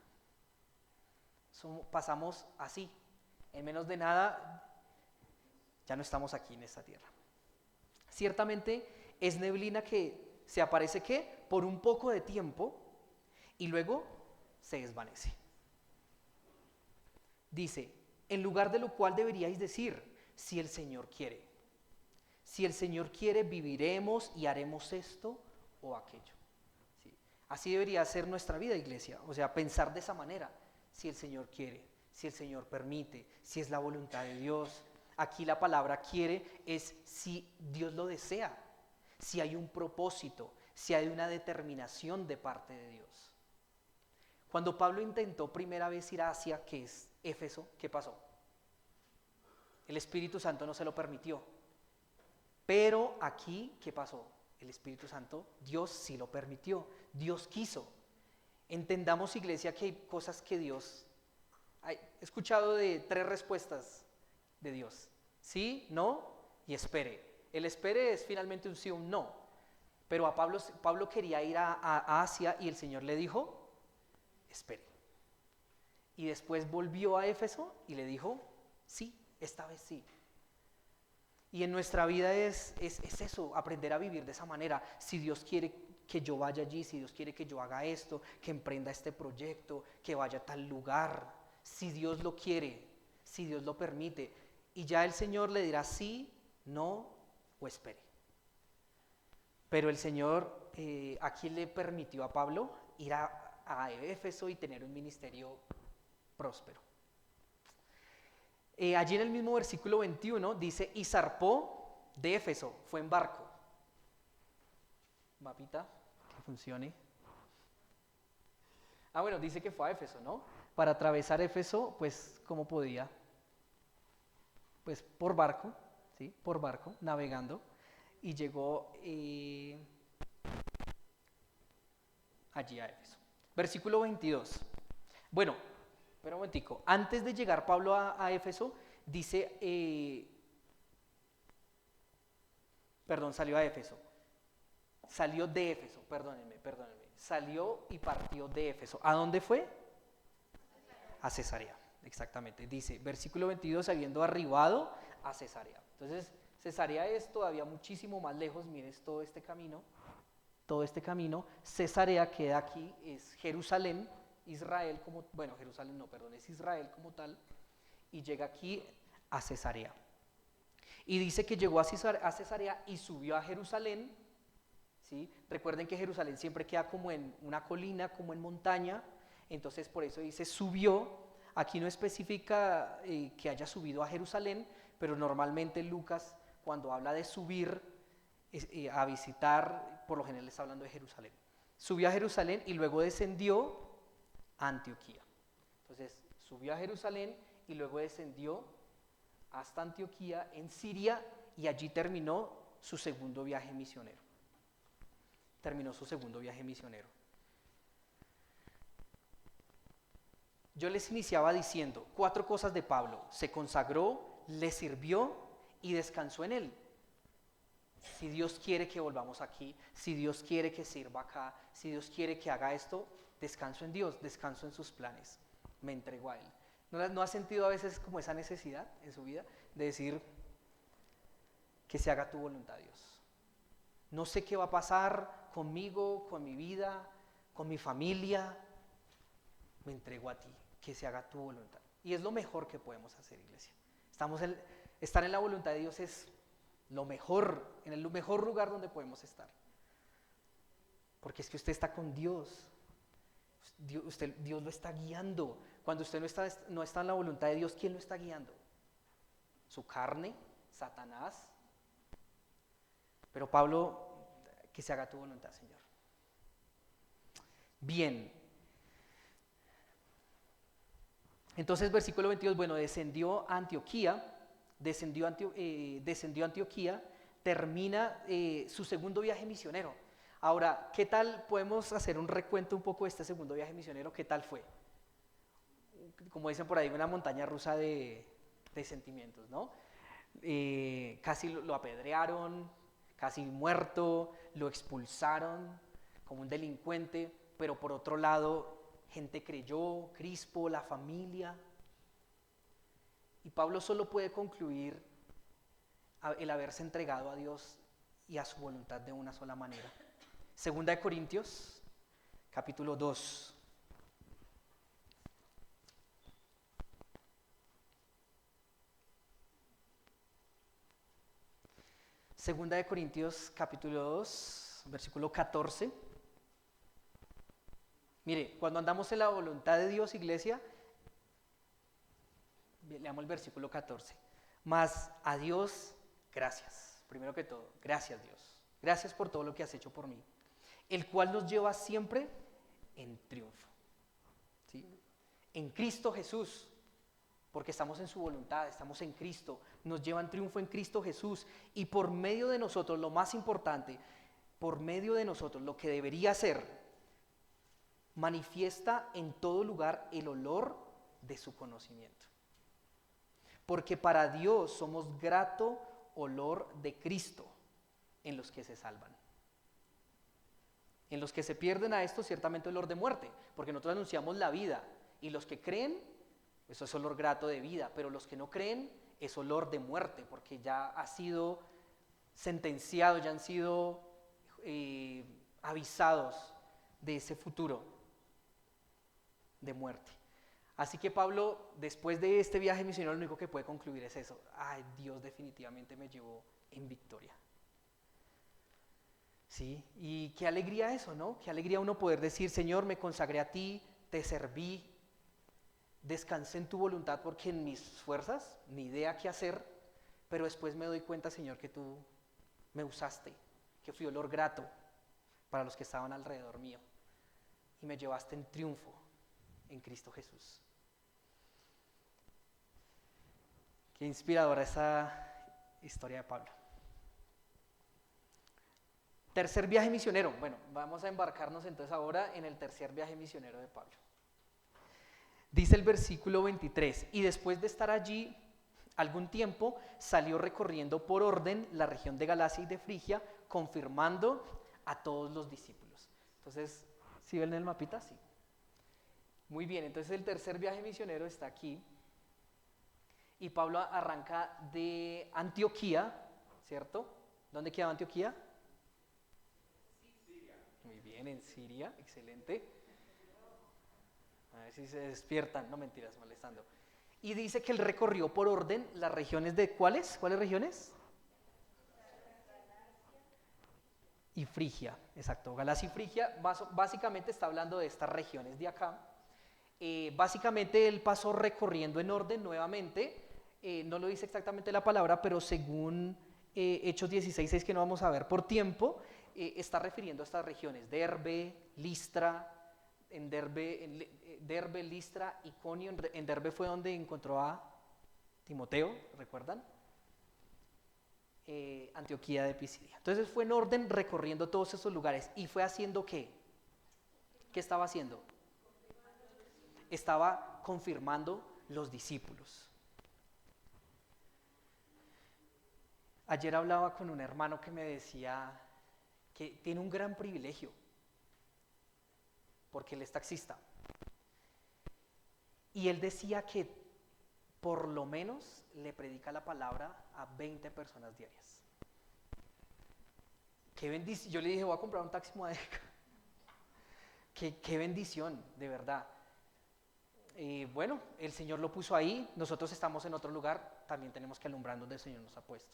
Pasamos así. En menos de nada, ya no estamos aquí en esta tierra. Ciertamente es neblina que se aparece ¿qué? Por un poco de tiempo y luego se desvanece. Dice, en lugar de lo cual deberíais decir, si el Señor quiere. Si el Señor quiere, viviremos y haremos esto o aquello. ¿Sí? Así debería ser nuestra vida, iglesia. O sea, pensar de esa manera. Si el Señor quiere, si el Señor permite, si es la voluntad de Dios. Aquí la palabra quiere es si Dios lo desea, si hay un propósito, si hay una determinación de parte de Dios. Cuando Pablo intentó primera vez ir a Asia, que es Éfeso, ¿qué pasó? El Espíritu Santo no se lo permitió. Pero aquí, ¿qué pasó? El Espíritu Santo, Dios sí lo permitió, Dios quiso. Entendamos, iglesia, que hay cosas que Dios... He escuchado de 3 respuestas de Dios. Sí, no y espere. El espere es finalmente un sí o un no. Pero a Pablo quería ir a Asia y el Señor le dijo, espere. Y después volvió a Éfeso y le dijo, sí, esta vez sí. Y en nuestra vida es eso, aprender a vivir de esa manera. Si Dios quiere que yo vaya allí, si Dios quiere que yo haga esto, que emprenda este proyecto, que vaya a tal lugar, si Dios lo quiere, si Dios lo permite. Y ya el Señor le dirá sí, no o espere. Pero el Señor aquí le permitió a Pablo ir a Éfeso y tener un ministerio próspero. Allí en el mismo versículo 21 dice, y zarpó de Éfeso, fue en barco. Mapita, que funcione. Bueno, dice que fue a Éfeso, ¿no? Para atravesar Éfeso, pues, ¿cómo podía? Pues por barco, ¿sí? Por barco, navegando, y llegó allí a Éfeso. Versículo 22. Bueno, pero un momentico, antes de llegar Pablo a Éfeso, dice, salió a Éfeso, salió de Éfeso, perdónenme, salió y partió de Éfeso. ¿A dónde fue? A Cesarea, exactamente. Dice, versículo 22, habiendo arribado a Cesarea. Entonces, Cesarea es todavía muchísimo más lejos, mires todo este camino. Cesarea queda aquí, es Jerusalén, Israel como, bueno, Jerusalén no, perdón, es Israel como tal, y llega aquí a Cesarea. Y dice que llegó a Cesarea y subió a Jerusalén, ¿sí? Recuerden que Jerusalén siempre queda como en una colina, como en montaña, entonces por eso dice subió. Aquí no especifica que haya subido a Jerusalén, pero normalmente Lucas, cuando habla de subir a visitar, por lo general está hablando de Jerusalén. Subió a Jerusalén y luego descendió a Antioquía. Entonces, subió a Jerusalén y luego descendió hasta Antioquía en Siria y allí terminó su segundo viaje misionero. Yo les iniciaba diciendo 4 cosas de Pablo: se consagró, le sirvió y descansó en él. Si Dios quiere que volvamos aquí, si Dios quiere que sirva acá, si Dios quiere que haga esto, descanso en Dios, descanso en sus planes, me entrego a Él. ¿No ha sentido a veces como esa necesidad en su vida de decir que se haga tu voluntad, Dios? No sé qué va a pasar conmigo, con mi vida, con mi familia, me entrego a ti, que se haga tu voluntad. Y es lo mejor que podemos hacer, iglesia. Estar en la voluntad de Dios es lo mejor, en el mejor lugar donde podemos estar. Porque es que usted está con Dios. Dios lo está guiando. Cuando usted no está en la voluntad de Dios, ¿quién lo está guiando? ¿Su carne? ¿Satanás? Pero Pablo, que se haga tu voluntad, Señor. Bien. Entonces, versículo 22, bueno, descendió a Antioquía, termina su segundo viaje misionero. Ahora, ¿qué tal? Podemos hacer un recuento un poco de este segundo viaje misionero. ¿Qué tal fue? Como dicen por ahí, una montaña rusa de sentimientos, ¿no? Casi lo apedrearon, casi muerto, lo expulsaron como un delincuente, pero por otro lado, gente creyó, Crispo, la familia. Y Pablo solo puede concluir el haberse entregado a Dios y a su voluntad de una sola manera. Segunda de Corintios, capítulo 2. Segunda de Corintios, capítulo 2, versículo 14. Mire, cuando andamos en la voluntad de Dios, iglesia, leamos el versículo 14. Mas a Dios, gracias. Primero que todo, gracias Dios. Gracias por todo lo que has hecho por mí. El cual nos lleva siempre en triunfo. ¿Sí? En Cristo Jesús. Porque estamos en su voluntad, estamos en Cristo. Nos lleva en triunfo en Cristo Jesús. Y por medio de nosotros, lo más importante, por medio de nosotros, lo que debería ser, manifiesta en todo lugar el olor de su conocimiento. Porque para Dios somos grato olor de Cristo en los que se salvan. En los que se pierden a esto, ciertamente olor de muerte, porque nosotros anunciamos la vida, y los que creen, eso es olor grato de vida, pero los que no creen es olor de muerte, porque ya ha sido sentenciado, ya han sido avisados de ese futuro de muerte. Así que Pablo, después de este viaje misionero, lo único que puede concluir es eso. Ay, Dios definitivamente me llevó en victoria. ¿Sí? Y qué alegría eso, ¿no? Qué alegría uno poder decir, Señor, me consagré a ti, te serví, descansé en tu voluntad porque en mis fuerzas, ni idea qué hacer, pero después me doy cuenta, Señor, que tú me usaste, que fui olor grato para los que estaban alrededor mío y me llevaste en triunfo en Cristo Jesús. Qué inspiradora esa historia de Pablo. Tercer viaje misionero. Bueno, vamos a embarcarnos entonces ahora en el tercer viaje misionero de Pablo. Dice el versículo 23, y después de estar allí algún tiempo, salió recorriendo por orden la región de Galacia y de Frigia, confirmando a todos los discípulos. Entonces, ¿sí ven en el mapita? Sí. Muy bien, entonces el tercer viaje misionero está aquí. Y Pablo arranca de Antioquía, ¿cierto? ¿Dónde queda Antioquía? Siria. Muy bien, en Siria, excelente. A ver si se despiertan, no mentiras, molestando. Y dice que él recorrió por orden las regiones de ¿cuáles? ¿Cuáles regiones? Y Frigia, exacto. Galacia y Frigia, básicamente está hablando de estas regiones de acá. Básicamente él pasó recorriendo en orden nuevamente. No lo dice exactamente la palabra, pero según Hechos 16:6, que no vamos a ver por tiempo, está refiriendo a estas regiones: Derbe, Listra. En Derbe, Listra, Iconio. En Derbe fue donde encontró a Timoteo, ¿recuerdan? Antioquía de Pisidia. Entonces fue en orden recorriendo todos esos lugares. ¿Y fue haciendo qué? ¿Qué estaba haciendo? Estaba confirmando los discípulos. Ayer hablaba con un hermano que me decía que tiene un gran privilegio, porque él es taxista. Y él decía que por lo menos le predica la palabra a 20 personas diarias. Qué bendición. Yo le dije, voy a comprar un taxi Moadeca. Qué bendición, de verdad. Bueno, el Señor lo puso ahí, nosotros estamos en otro lugar, también tenemos que alumbrar donde el Señor nos ha puesto.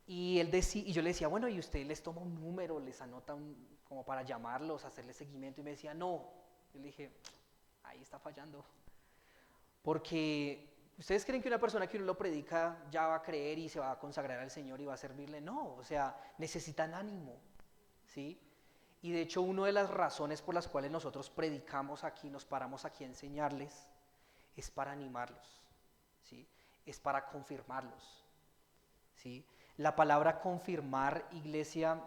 Y yo le decía, bueno, ¿y usted les toma un número, les anota como para llamarlos, hacerles seguimiento? Y me decía, no. Yo le dije, ahí está fallando. Porque ¿ustedes creen que una persona que uno lo predica ya va a creer y se va a consagrar al Señor y va a servirle? No, o sea, necesitan ánimo, ¿sí? Y de hecho, una de las razones por las cuales nosotros predicamos aquí, nos paramos aquí a enseñarles, es para animarlos, ¿sí? Es para confirmarlos, ¿sí? La palabra confirmar, iglesia,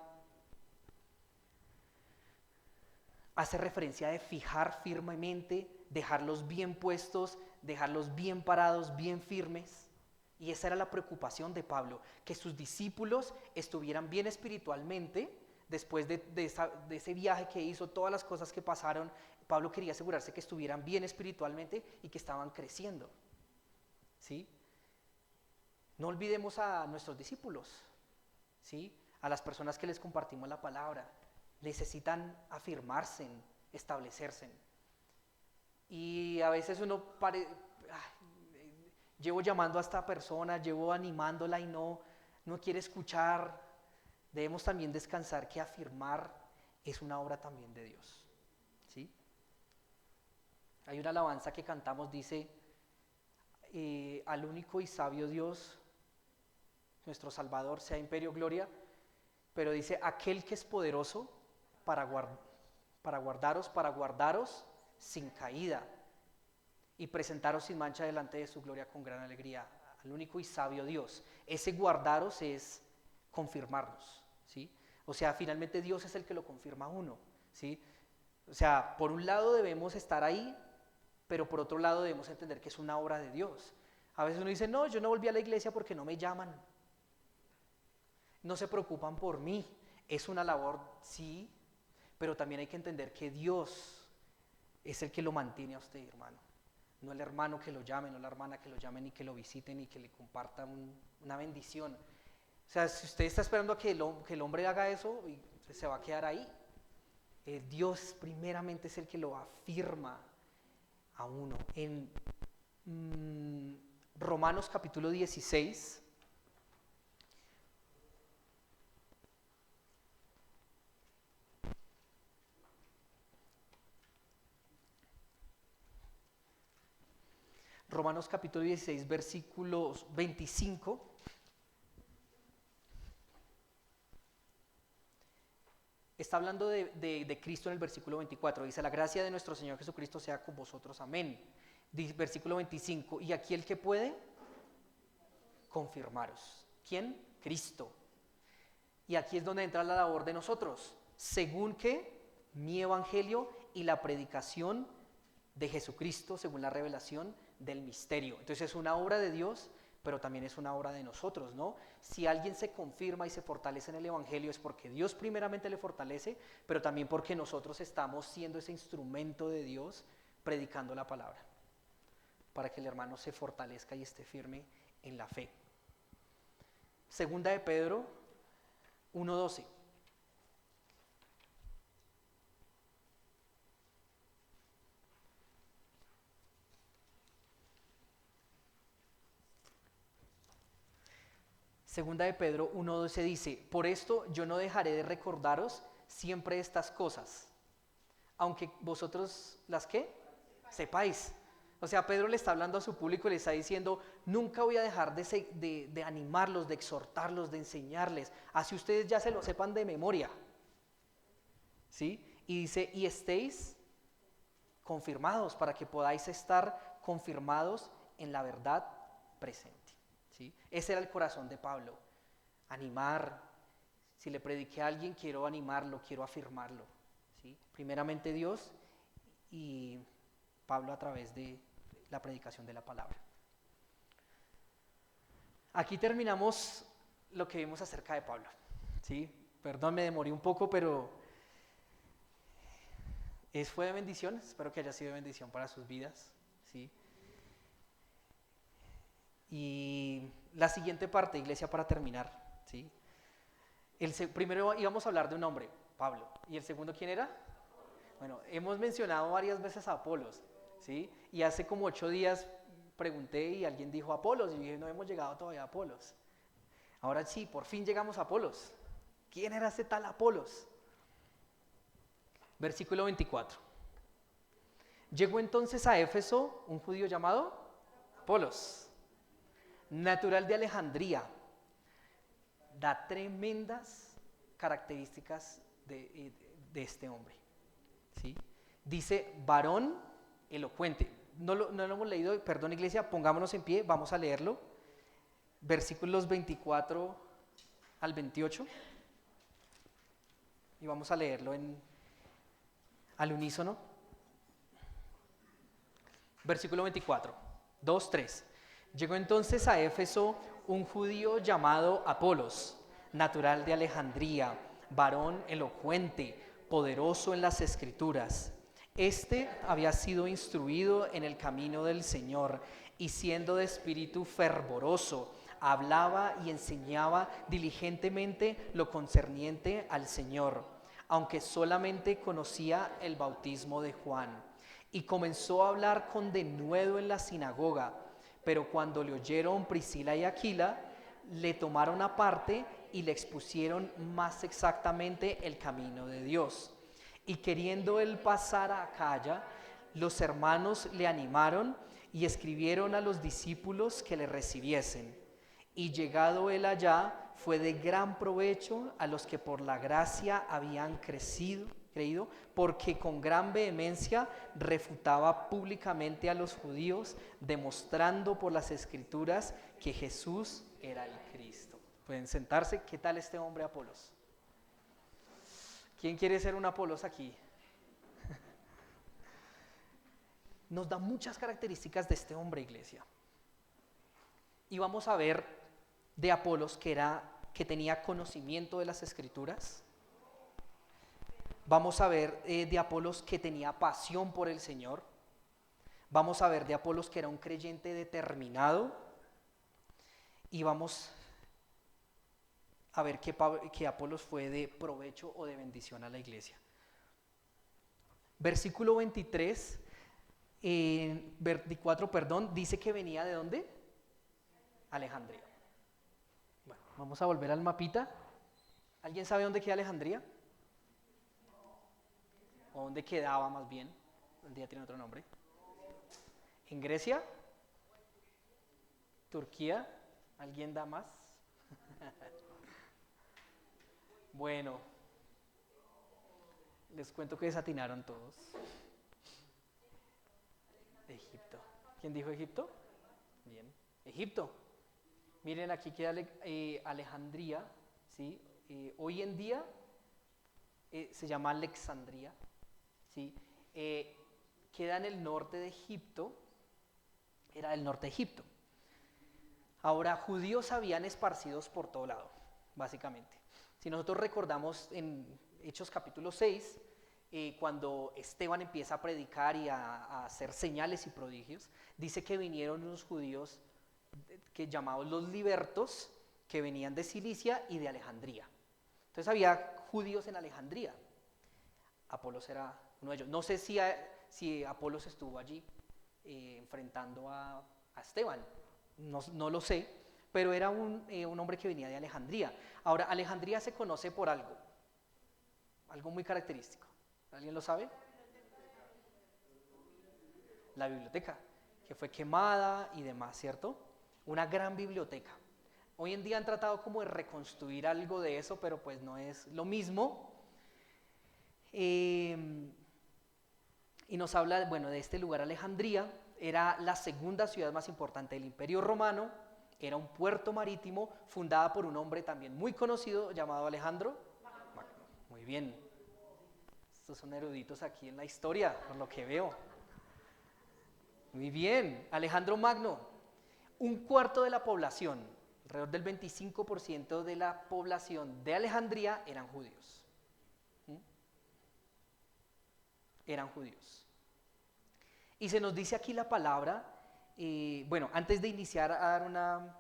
hace referencia de fijar firmemente, dejarlos bien puestos, dejarlos bien parados, bien firmes. Y esa era la preocupación de Pablo, que sus discípulos estuvieran bien espiritualmente. Después de ese viaje que hizo, todas las cosas que pasaron, Pablo quería asegurarse que estuvieran bien espiritualmente y que estaban creciendo, ¿sí? No olvidemos a nuestros discípulos, ¿sí? A las personas que les compartimos la palabra. Necesitan afirmarse, establecerse. Y a veces uno llevo llamando a esta persona, llevo animándola y no quiere escuchar. Debemos también descansar que afirmar es una obra también de Dios, ¿sí? Hay una alabanza que cantamos, dice, al único y sabio Dios, nuestro Salvador, sea imperio, gloria, pero dice, aquel que es poderoso para guardaros sin caída y presentaros sin mancha delante de su gloria con gran alegría. Al único y sabio Dios. Ese guardaros es confirmarnos, ¿sí? O sea, finalmente Dios es el que lo confirma a uno, ¿sí? O sea, por un lado debemos estar ahí, pero por otro lado debemos entender que es una obra de Dios. A veces uno dice, no, yo no volví a la iglesia porque no me llaman. No se preocupan por mí. Es una labor, sí, pero también hay que entender que Dios es el que lo mantiene a usted, hermano. No el hermano que lo llame, no la hermana que lo llamen y que lo visiten y que le comparta una bendición. O sea, si usted está esperando a que el hombre haga eso, se va a quedar ahí. Dios primeramente es el que lo afirma a uno. En Romanos capítulo 16, Romanos capítulo 16, versículos 25. está hablando de Cristo en el versículo 24. Dice, la gracia de nuestro Señor Jesucristo sea con vosotros, amén. Versículo 25, y aquí el que puede confirmaros. ¿Quién? Cristo. Y aquí es donde entra la labor de nosotros, según que mi evangelio y la predicación de Jesucristo, según la revelación del misterio. Entonces es una obra de Dios, pero también es una obra de nosotros, ¿no? Si alguien se confirma y se fortalece en el evangelio es porque Dios primeramente le fortalece, pero también porque nosotros estamos siendo ese instrumento de Dios predicando la palabra, para que el hermano se fortalezca y esté firme en la fe. Segunda de Pedro 1:12. Segunda de Pedro 1:12 dice, por esto yo no dejaré de recordaros siempre estas cosas, aunque vosotros las ¿qué? Sepáis. O sea, Pedro le está hablando a su público y le está diciendo, nunca voy a dejar de animarlos, de exhortarlos, de enseñarles, así ustedes ya se lo sepan de memoria. ¿Sí? Y dice, y estéis confirmados, para que podáis estar confirmados en la verdad presente. ¿Sí? Ese era el corazón de Pablo, animar. Si le prediqué a alguien, quiero animarlo, quiero afirmarlo. ¿Sí? Primeramente Dios y Pablo a través de la predicación de la palabra. Aquí terminamos lo que vimos acerca de Pablo. ¿Sí? Perdón, me demoré un poco, pero fue de bendición. Espero que haya sido de bendición para sus vidas. ¿Sí? Y la siguiente parte, iglesia, para terminar. ¿Sí? Primero íbamos a hablar de un hombre, Pablo. ¿Y el segundo quién era? Bueno, hemos mencionado varias veces a Apolos, ¿sí? Y hace como 8 días pregunté y alguien dijo Apolos, y dije, no hemos llegado todavía a Apolos. Ahora sí, por fin llegamos a Apolos. ¿Quién era ese tal Apolos? Versículo 24. Llegó entonces a Éfeso un judío llamado Apolos, natural de Alejandría. Da tremendas características de este hombre. ¿Sí? Dice, varón elocuente. No lo hemos leído, perdón iglesia, pongámonos en pie, vamos a leerlo. Versículos 24 al 28. Y vamos a leerlo al unísono. Versículo 24, 2, 3. Llegó entonces a Éfeso un judío llamado Apolos, natural de Alejandría, varón elocuente, poderoso en las Escrituras. Este había sido instruido en el camino del Señor y siendo de espíritu fervoroso, hablaba y enseñaba diligentemente lo concerniente al Señor, aunque solamente conocía el bautismo de Juan. Y comenzó a hablar con denuedo en la sinagoga, pero cuando le oyeron Priscila y Aquila, le tomaron aparte y le expusieron más exactamente el camino de Dios. Y queriendo él pasar a Acaya, los hermanos le animaron y escribieron a los discípulos que le recibiesen. Y llegado él allá, fue de gran provecho a los que por la gracia habían creído, porque con gran vehemencia refutaba públicamente a los judíos, demostrando por las Escrituras que Jesús era el Cristo. Pueden sentarse. ¿Qué tal este hombre Apolos? ¿Quién quiere ser un Apolos aquí? Nos da muchas características de este hombre, iglesia. Y vamos a ver de Apolos que tenía conocimiento de las Escrituras. Vamos a ver de Apolos que tenía pasión por el Señor. Vamos a ver de Apolos que era un creyente determinado. Y vamos a ver que Apolos fue de provecho o de bendición a la iglesia. Versículo 23, 24, perdón, dice que venía ¿de dónde? Alejandría. Bueno, vamos a volver al mapita. ¿Alguien sabe dónde queda Alejandría? ¿O dónde quedaba más bien? El día tiene otro nombre. ¿En Grecia? ¿Turquía? ¿Alguien da más? Bueno, Les cuento que desatinaron todos. Egipto. ¿Quién dijo Egipto? Bien. Egipto. Miren, aquí queda Alejandría, ¿sí? Hoy en día se llama Alexandría, ¿sí? Queda en el norte de Egipto, era el norte de Egipto. Ahora, judíos habían esparcidos por todo lado, básicamente. Si nosotros recordamos en Hechos capítulo 6, cuando Esteban empieza a predicar y a hacer señales y prodigios, dice que vinieron unos judíos que llamados los libertos, que venían de Cilicia y de Alejandría. Entonces había judíos en Alejandría. Apolos era uno de ellos. No sé si Apolos estuvo allí enfrentando a Esteban, no lo sé, pero era un hombre que venía de Alejandría. Ahora, Alejandría se conoce por algo muy característico. ¿Alguien lo sabe? La biblioteca, que fue quemada y demás, ¿cierto? Una gran biblioteca. Hoy en día han tratado como de reconstruir algo de eso, pero pues no es lo mismo. Y nos habla, bueno, de este lugar. Alejandría era la segunda ciudad más importante del Imperio Romano, era un puerto marítimo fundada por un hombre también muy conocido llamado Alejandro Magno. Muy bien. Estos son eruditos aquí en la historia, por lo que veo. Muy bien, Alejandro Magno. Un cuarto de la población, alrededor del 25% de la población de Alejandría eran judíos. Eran judíos. Y se nos dice aquí la palabra, bueno, antes de iniciar a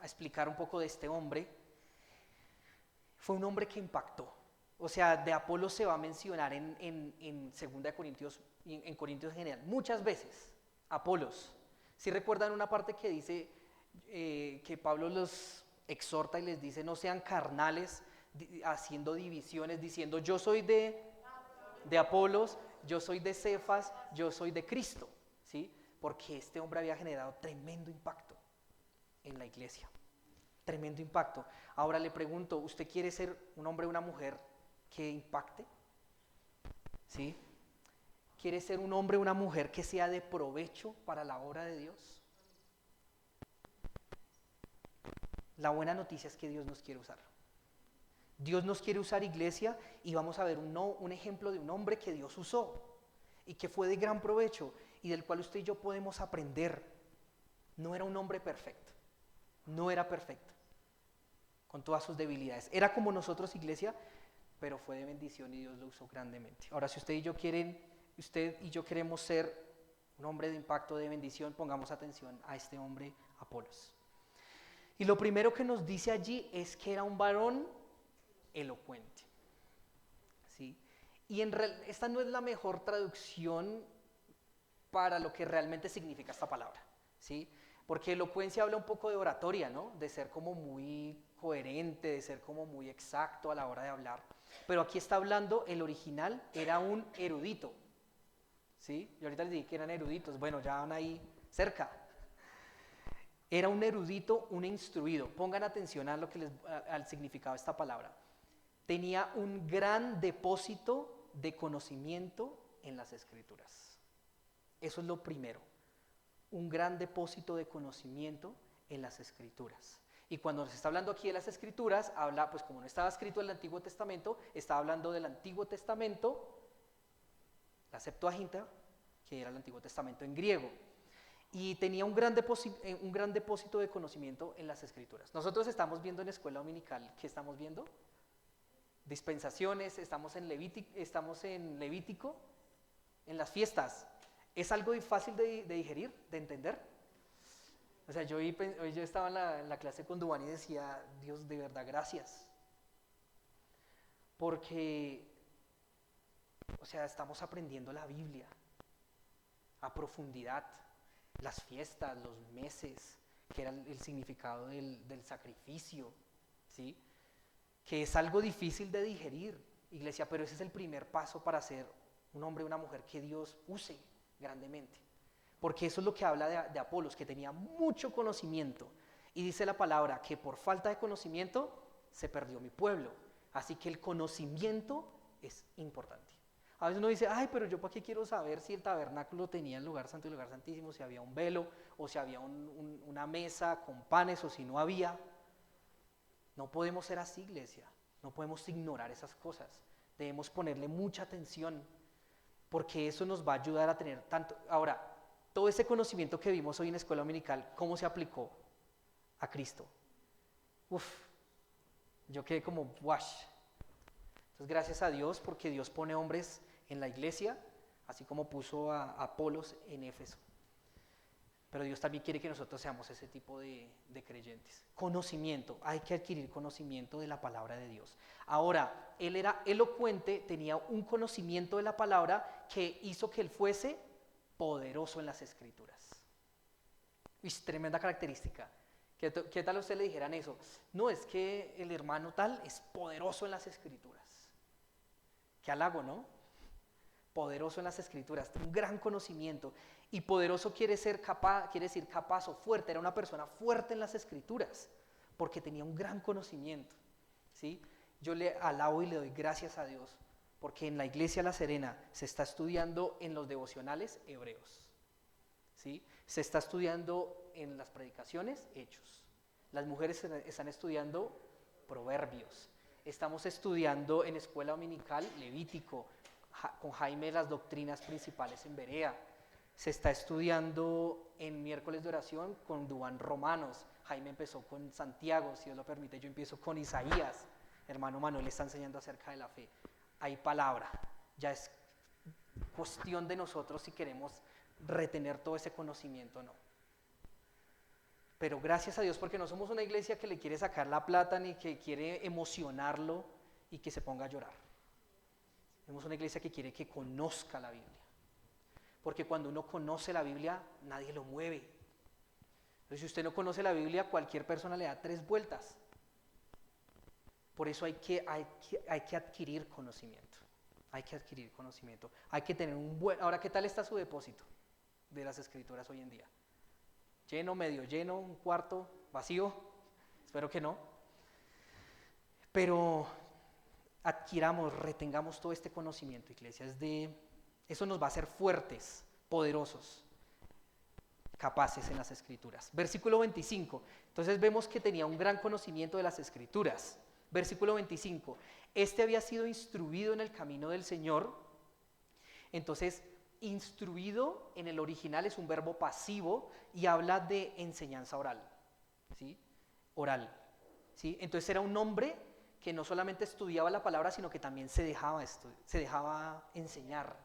explicar un poco de este hombre, fue un hombre que impactó. O sea, de Apolos se va a mencionar en 2 Corintios, en Corintios en general, muchas veces, Apolos. Si recuerdan una parte que dice que Pablo los exhorta y les dice no sean carnales, haciendo divisiones, diciendo yo soy de Apolos, yo soy de Cefas, yo soy de Cristo, ¿sí? Porque este hombre había generado tremendo impacto en la iglesia, tremendo impacto. Ahora le pregunto, ¿usted quiere ser un hombre o una mujer que impacte? ¿Sí? ¿Quiere ser un hombre o una mujer que sea de provecho para la obra de Dios? La buena noticia es que Dios nos quiere usar. Dios nos quiere usar, iglesia, y vamos a ver un ejemplo de un hombre que Dios usó y que fue de gran provecho y del cual usted y yo podemos aprender. No era un hombre perfecto, no era perfecto, con todas sus debilidades. Era como nosotros, iglesia, pero fue de bendición y Dios lo usó grandemente. Ahora, si usted y yo queremos ser un hombre de impacto, de bendición, pongamos atención a este hombre, Apolos. Y lo primero que nos dice allí es que era un varón elocuente, ¿sí? Y esta no es la mejor traducción para lo que realmente significa esta palabra, ¿sí? Porque elocuencia habla un poco de oratoria, ¿no? De ser como muy coherente, de ser como muy exacto a la hora de hablar. Pero aquí está hablando, el original era un erudito, ¿sí? Yo ahorita les dije que eran eruditos, bueno, ya van ahí cerca. Era un erudito, un instruido. Pongan atención a al significado de esta palabra. Tenía un gran depósito de conocimiento en las Escrituras. Eso es lo primero. Un gran depósito de conocimiento en las Escrituras. Y cuando se está hablando aquí de las Escrituras, habla, pues como no estaba escrito el Antiguo Testamento, está hablando del Antiguo Testamento, la Septuaginta, que era el Antiguo Testamento en griego. Y tenía un gran depósito de conocimiento en las Escrituras. Nosotros estamos viendo en escuela dominical, ¿qué estamos viendo? Dispensaciones, estamos en Levítico, en las fiestas. ¿Es algo fácil de digerir, de entender? O sea, hoy yo estaba en la clase con Dubán y decía, Dios, de verdad, gracias. Porque, o sea, estamos aprendiendo la Biblia a profundidad. Las fiestas, los meses, que era el significado del sacrificio, ¿sí? Que es algo difícil de digerir, iglesia, pero ese es el primer paso para ser un hombre o una mujer que Dios use grandemente. Porque eso es lo que habla de Apolos, que tenía mucho conocimiento. Y dice la palabra que por falta de conocimiento se perdió mi pueblo. Así que el conocimiento es importante. A veces uno dice, ay, pero yo para qué quiero saber si el tabernáculo tenía el lugar santo y el lugar santísimo, si había un velo, o si había una mesa con panes, o si no había. No podemos ser así, iglesia. No podemos ignorar esas cosas. Debemos ponerle mucha atención, porque eso nos va a ayudar a tener tanto. Ahora, todo ese conocimiento que vimos hoy en Escuela Dominical, ¿cómo se aplicó a Cristo? Yo quedé como, wash. Entonces, gracias a Dios, porque Dios pone hombres en la iglesia, así como puso a Apolos en Éfeso. Pero Dios también quiere que nosotros seamos ese tipo de creyentes. Conocimiento, hay que adquirir conocimiento de la palabra de Dios. Ahora, él era elocuente, tenía un conocimiento de la palabra que hizo que él fuese poderoso en las Escrituras. Tremenda característica. ¿Qué tal a usted le dijeran eso? No, es que el hermano tal es poderoso en las Escrituras. Qué halago, ¿no? Poderoso en las Escrituras, un gran conocimiento. Y poderoso quiere decir capaz o fuerte. Era una persona fuerte en las Escrituras, porque tenía un gran conocimiento, ¿sí? Yo le alabo y le doy gracias a Dios, porque en la Iglesia La Serena se está estudiando en los devocionales Hebreos, ¿sí? Se está estudiando en las predicaciones Hechos. Las mujeres están estudiando Proverbios. Estamos estudiando en Escuela Dominical Levítico, con Jaime las doctrinas principales en Berea. Se está estudiando en miércoles de oración con Duván Romanos. Jaime empezó con Santiago, si Dios lo permite, yo empiezo con Isaías. Hermano Manuel está enseñando acerca de la fe. Hay palabra, ya es cuestión de nosotros si queremos retener todo ese conocimiento o no. Pero gracias a Dios, porque no somos una iglesia que le quiere sacar la plata ni que quiere emocionarlo y que se ponga a llorar. Somos una iglesia que quiere que conozca la Biblia. Porque cuando uno conoce la Biblia, nadie lo mueve. Entonces, si usted no conoce la Biblia, cualquier persona le da 3 vueltas. Por eso hay que adquirir conocimiento. Hay que adquirir conocimiento. Hay que tener un buen... Ahora, ¿qué tal está su depósito de las Escrituras hoy en día? ¿Lleno, medio lleno, un cuarto, vacío? Espero que no. Pero adquiramos, retengamos todo este conocimiento, iglesia. Eso nos va a hacer fuertes, poderosos, capaces en las Escrituras. Versículo 25. Entonces vemos que tenía un gran conocimiento de las Escrituras. Versículo 25. Este había sido instruido en el camino del Señor. Entonces, instruido en el original es un verbo pasivo y habla de enseñanza oral, ¿sí? Oral, ¿sí? Entonces era un hombre que no solamente estudiaba la palabra, sino que también se dejaba enseñar,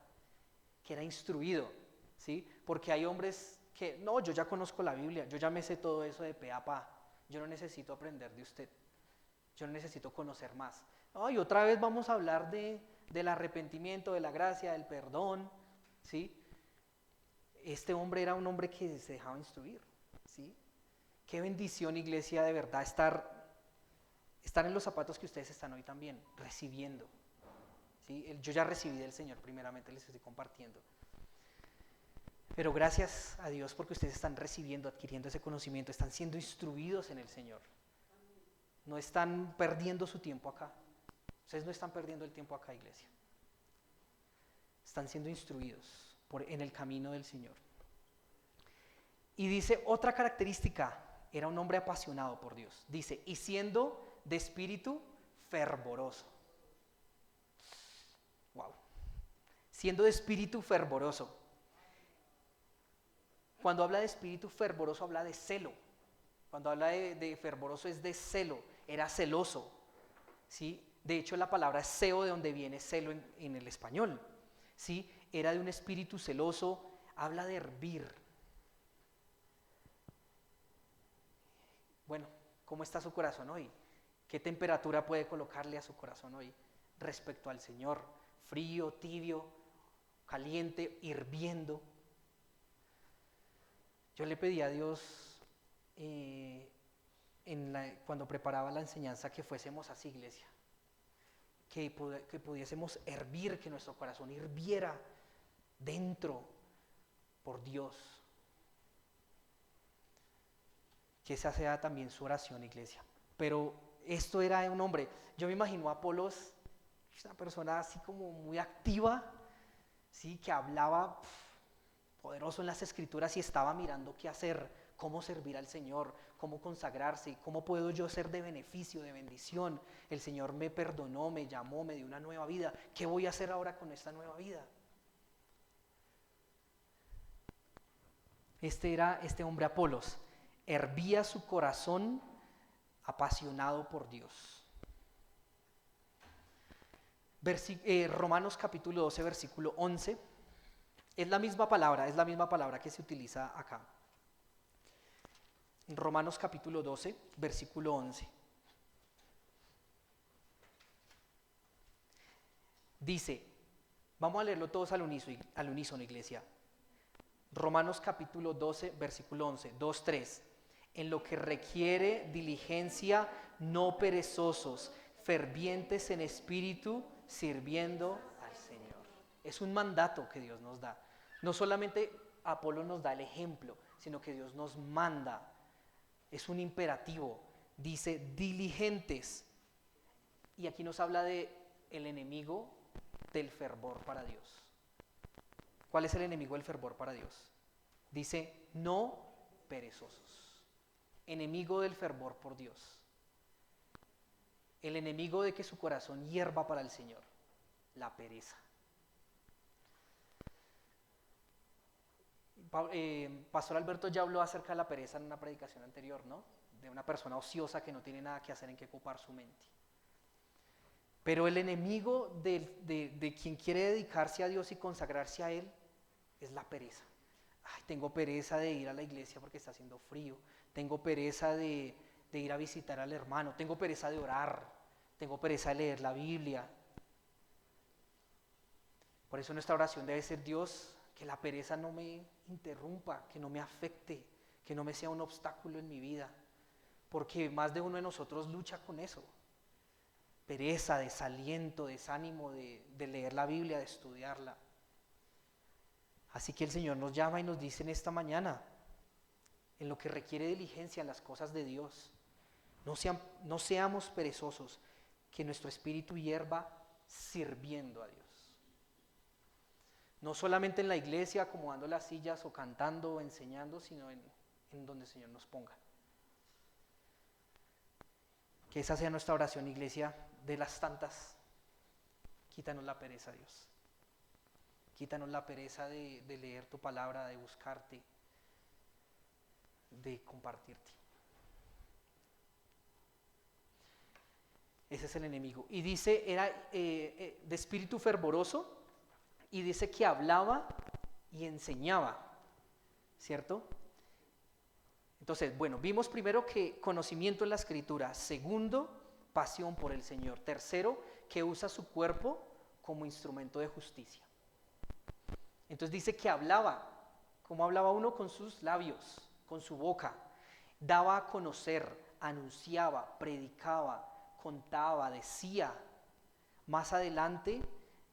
que era instruido, ¿sí? Porque hay hombres que, no, yo ya conozco la Biblia, yo ya me sé todo eso de pe a pa, yo no necesito aprender de usted, yo no necesito conocer más. Y otra vez vamos a hablar del arrepentimiento, de la gracia, del perdón, ¿sí? Este hombre era un hombre que se dejaba instruir, ¿sí? Qué bendición, iglesia, de verdad, estar en los zapatos que ustedes están hoy también, recibiendo, ¿sí? Yo ya recibí del Señor, primeramente les estoy compartiendo. Pero gracias a Dios porque ustedes están recibiendo, adquiriendo ese conocimiento, están siendo instruidos en el Señor. No están perdiendo su tiempo acá. Ustedes no están perdiendo el tiempo acá, iglesia. Están siendo instruidos en el camino del Señor. Y dice otra característica, era un hombre apasionado por Dios. Dice, y siendo de espíritu fervoroso. Wow. Siendo de espíritu fervoroso. Cuando habla de espíritu fervoroso, habla de celo. Cuando habla de fervoroso es de celo, era celoso, ¿sí? De hecho, la palabra ceo, de donde viene celo en el español, ¿sí? Era de un espíritu celoso, habla de hervir. Bueno, ¿cómo está su corazón hoy? ¿Qué temperatura puede colocarle a su corazón hoy respecto al Señor? ¿Frío, tibio, caliente, hirviendo? Yo le pedí a Dios cuando preparaba la enseñanza que fuésemos así, iglesia, que pudiésemos hervir, que nuestro corazón hirviera dentro por Dios. Que esa sea también su oración, iglesia. Pero esto era un hombre, yo me imagino a Apolos una persona así como muy activa, ¿sí? Que hablaba poderoso en las escrituras y estaba mirando qué hacer, cómo servir al Señor, cómo consagrarse, cómo puedo yo ser de beneficio, de bendición. El Señor me perdonó, me llamó, me dio una nueva vida. ¿Qué voy a hacer ahora con esta nueva vida? Este era este hombre Apolos. Hervía su corazón apasionado por Dios. Romanos capítulo 12, versículo 11. Es la misma palabra que se utiliza acá. Romanos capítulo 12, versículo 11. Dice, vamos a leerlo todos al unísono, iglesia. Romanos capítulo 12, versículo 11, 2, 3. En lo que requiere diligencia, no perezosos, fervientes en espíritu, sirviendo al Señor. Es un mandato que Dios nos da. No solamente Apolo nos da el ejemplo, sino que Dios nos manda. Es un imperativo. Dice diligentes. Y aquí nos habla de el enemigo del fervor para Dios. ¿Cuál es el enemigo del fervor para Dios? Dice no perezosos. Enemigo del fervor por Dios. El enemigo de que su corazón hierva para el Señor, la pereza. Pastor Alberto ya habló acerca de la pereza en una predicación anterior, ¿no? De una persona ociosa que no tiene nada que hacer, en que ocupar su mente. Pero el enemigo de quien quiere dedicarse a Dios y consagrarse a Él es la pereza. Ay, tengo pereza de ir a la iglesia porque está haciendo frío. Tengo pereza de ir a visitar al hermano. Tengo pereza de orar. Tengo pereza de leer la Biblia. Por eso nuestra oración debe ser: Dios, que la pereza no me interrumpa, que no me afecte, que no me sea un obstáculo en mi vida. Porque más de uno de nosotros lucha con eso. Pereza, desaliento, desánimo de leer la Biblia, de estudiarla. Así que el Señor nos llama y nos dice en esta mañana, en lo que requiere diligencia en las cosas de Dios, no seamos perezosos, que nuestro espíritu hierva sirviendo a Dios. No solamente en la iglesia, acomodando las sillas o cantando o enseñando, sino en donde el Señor nos ponga. Que esa sea nuestra oración, iglesia, de las tantas. Quítanos la pereza, Dios. Quítanos la pereza de leer tu palabra, de buscarte, de compartirte. Ese es el enemigo. Y dice, era de espíritu fervoroso, y dice que hablaba y enseñaba, ¿cierto? Entonces, bueno, vimos primero que conocimiento en la Escritura. Segundo, pasión por el Señor. Tercero, que usa su cuerpo como instrumento de justicia. Entonces dice que hablaba. ¿Cómo hablaba uno? Con sus labios, con su boca. Daba a conocer, anunciaba, predicaba, contaba, decía. Más adelante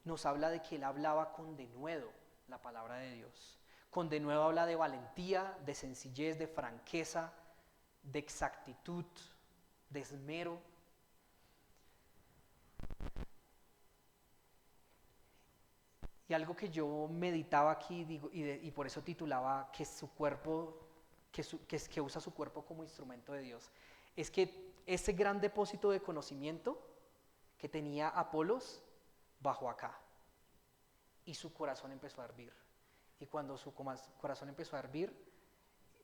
nos habla de que él hablaba con denuedo la palabra de Dios. Con denuedo habla de valentía, de sencillez, de franqueza, de exactitud, de esmero. Y algo que yo meditaba aquí, y por eso titulaba que su cuerpo, que usa su cuerpo como instrumento de Dios, es que ese gran depósito de conocimiento que tenía Apolos bajó acá, y su corazón empezó a hervir. Y cuando su corazón empezó a hervir,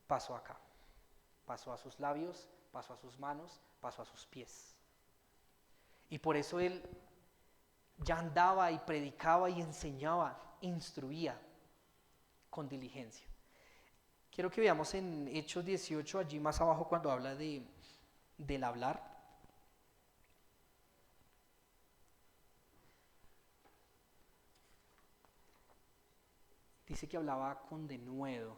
pasó acá. Pasó a sus labios, pasó a sus manos, pasó a sus pies. Y por eso él ya andaba y predicaba y enseñaba, instruía con diligencia. Quiero que veamos en Hechos 18, allí más abajo, cuando habla del hablar. Dice que hablaba con denuedo.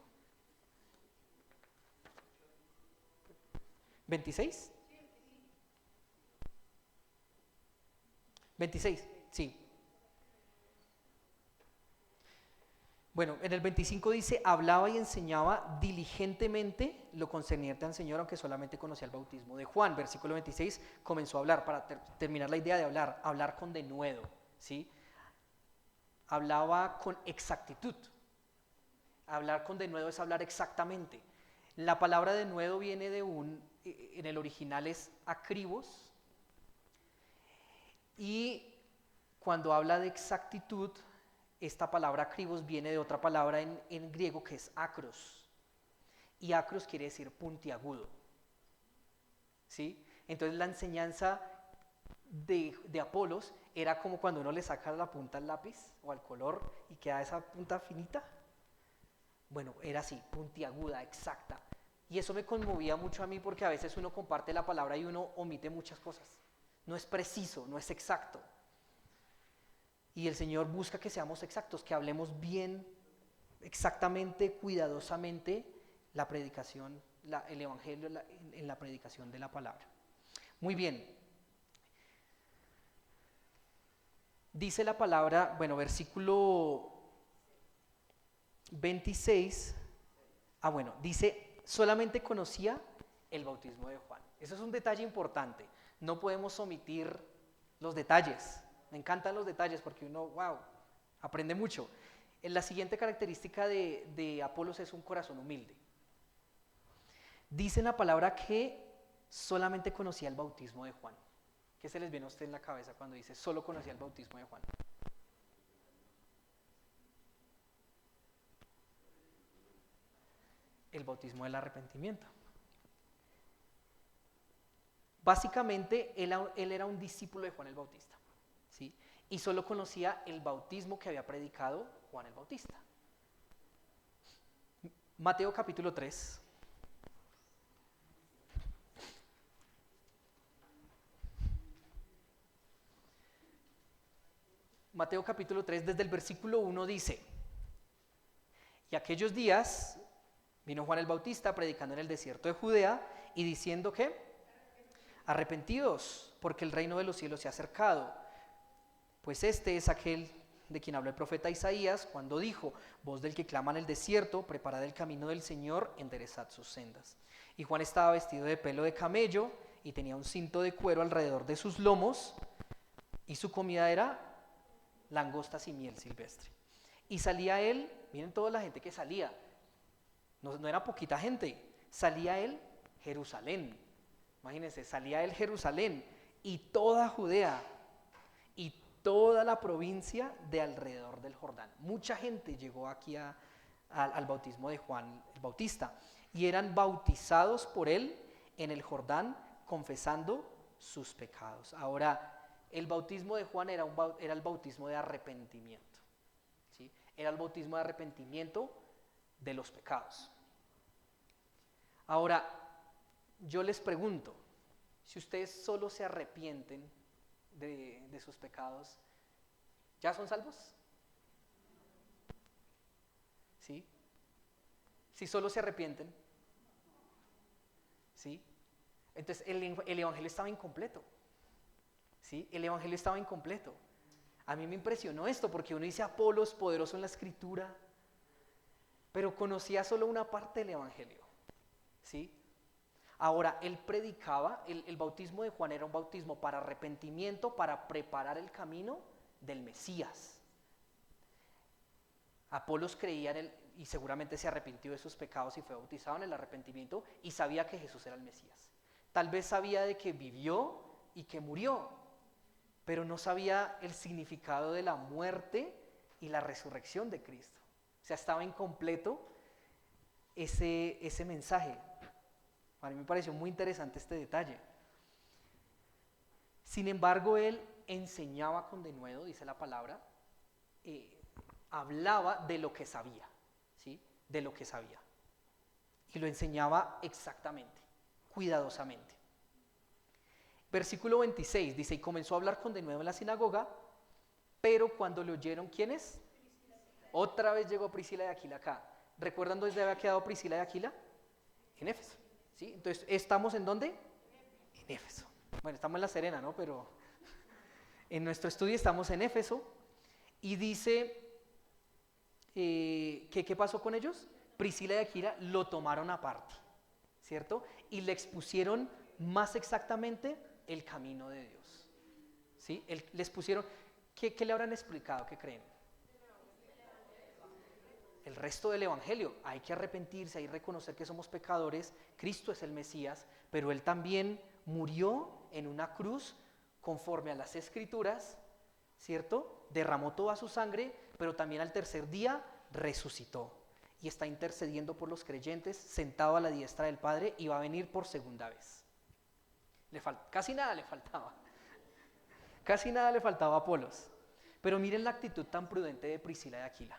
¿26? 26, sí. Bueno, en el 25 dice, hablaba y enseñaba diligentemente lo concerniente al Señor, aunque solamente conocía el bautismo de Juan. Versículo 26, comenzó a hablar, para terminar la idea de hablar con denuedo, ¿sí? Hablaba con exactitud. Hablar con denuedo es hablar exactamente. La palabra denuedo viene en el original es akribos, y cuando habla de exactitud, esta palabra akribos viene de otra palabra en griego que es acros, y acros quiere decir puntiagudo, ¿sí? Entonces la enseñanza de Apolos era como cuando uno le saca la punta al lápiz o al color y queda esa punta finita. Bueno, era así, puntiaguda, exacta. Y eso me conmovía mucho a mí porque a veces uno comparte la palabra y uno omite muchas cosas. No es preciso, no es exacto. Y el Señor busca que seamos exactos, que hablemos bien, exactamente, cuidadosamente la predicación, el Evangelio en la predicación de la palabra. Muy bien. Dice la palabra, bueno, versículo 26, dice, solamente conocía el bautismo de Juan. Eso es un detalle importante. No podemos omitir los detalles. Me encantan los detalles porque uno, wow, aprende mucho. La siguiente característica de Apolos es un corazón humilde. Dice en la palabra que solamente conocía el bautismo de Juan. ¿Qué se les viene a usted en la cabeza cuando dice solo conocía el bautismo de Juan? El bautismo del arrepentimiento. Básicamente, él era un discípulo de Juan el Bautista, ¿sí? Y solo conocía el bautismo que había predicado Juan el Bautista. Mateo capítulo 3. Mateo capítulo 3, desde el versículo 1 dice, y aquellos días vino Juan el Bautista predicando en el desierto de Judea y diciendo que arrepentidos, porque el reino de los cielos se ha acercado. Pues este es aquel de quien habló el profeta Isaías cuando dijo, voz del que clama en el desierto, preparad el camino del Señor, enderezad sus sendas. Y Juan estaba vestido de pelo de camello y tenía un cinto de cuero alrededor de sus lomos, y su comida era langostas y miel silvestre. Y salía él, miren toda la gente que salía, no era poquita gente, salía él Jerusalén. Imagínense, salía él Jerusalén y toda Judea y toda la provincia de alrededor del Jordán. Mucha gente llegó aquí al bautismo de Juan el Bautista y eran bautizados por él en el Jordán confesando sus pecados. Ahora, el bautismo de Juan era el bautismo de arrepentimiento, ¿sí? Era el bautismo de arrepentimiento de los pecados. Ahora, yo les pregunto, si ustedes solo se arrepienten de sus pecados, ¿ya son salvos? ¿Sí? Si solo se arrepienten, ¿sí? Entonces el evangelio estaba incompleto, ¿sí? El evangelio estaba incompleto. A mí me impresionó esto porque uno dice Apolos, poderoso en la escritura, pero conocía solo una parte del evangelio, ¿sí? Ahora, él predicaba, el bautismo de Juan era un bautismo para arrepentimiento, para preparar el camino del Mesías. Apolos creía en él y seguramente se arrepintió de sus pecados y fue bautizado en el arrepentimiento y sabía que Jesús era el Mesías. Tal vez sabía de que vivió y que murió, pero no sabía el significado de la muerte y la resurrección de Cristo. O sea, estaba incompleto ese mensaje. A mí me pareció muy interesante este detalle. Sin embargo, él enseñaba con denuedo, dice la palabra, hablaba de lo que sabía, ¿sí? De lo que sabía. Y lo enseñaba exactamente, cuidadosamente. Versículo 26 dice, y comenzó a hablar con denuedo en la sinagoga, pero cuando le oyeron, ¿quiénes? Otra vez llegó Priscila de Aquila acá. ¿Recuerdan dónde había quedado Priscila de Aquila? En Éfeso. ¿Sí? Entonces, ¿estamos en dónde? En Éfeso. Bueno, estamos en La Serena, ¿no? Pero en nuestro estudio estamos en Éfeso y dice, ¿qué pasó con ellos? Priscila y Aquila lo tomaron aparte, ¿cierto? Y le expusieron más exactamente el camino de Dios, ¿sí? Les pusieron, ¿qué le habrán explicado? ¿Qué creen? El resto del evangelio. Hay que arrepentirse, hay que reconocer que somos pecadores. Cristo es el Mesías, pero Él también murió en una cruz conforme a las Escrituras, ¿cierto? Derramó toda su sangre, pero también al tercer día resucitó y está intercediendo por los creyentes, sentado a la diestra del Padre, y va a venir por segunda vez. Casi nada le faltaba. Casi nada le faltaba a Apolos. Pero miren la actitud tan prudente de Priscila y Aquila.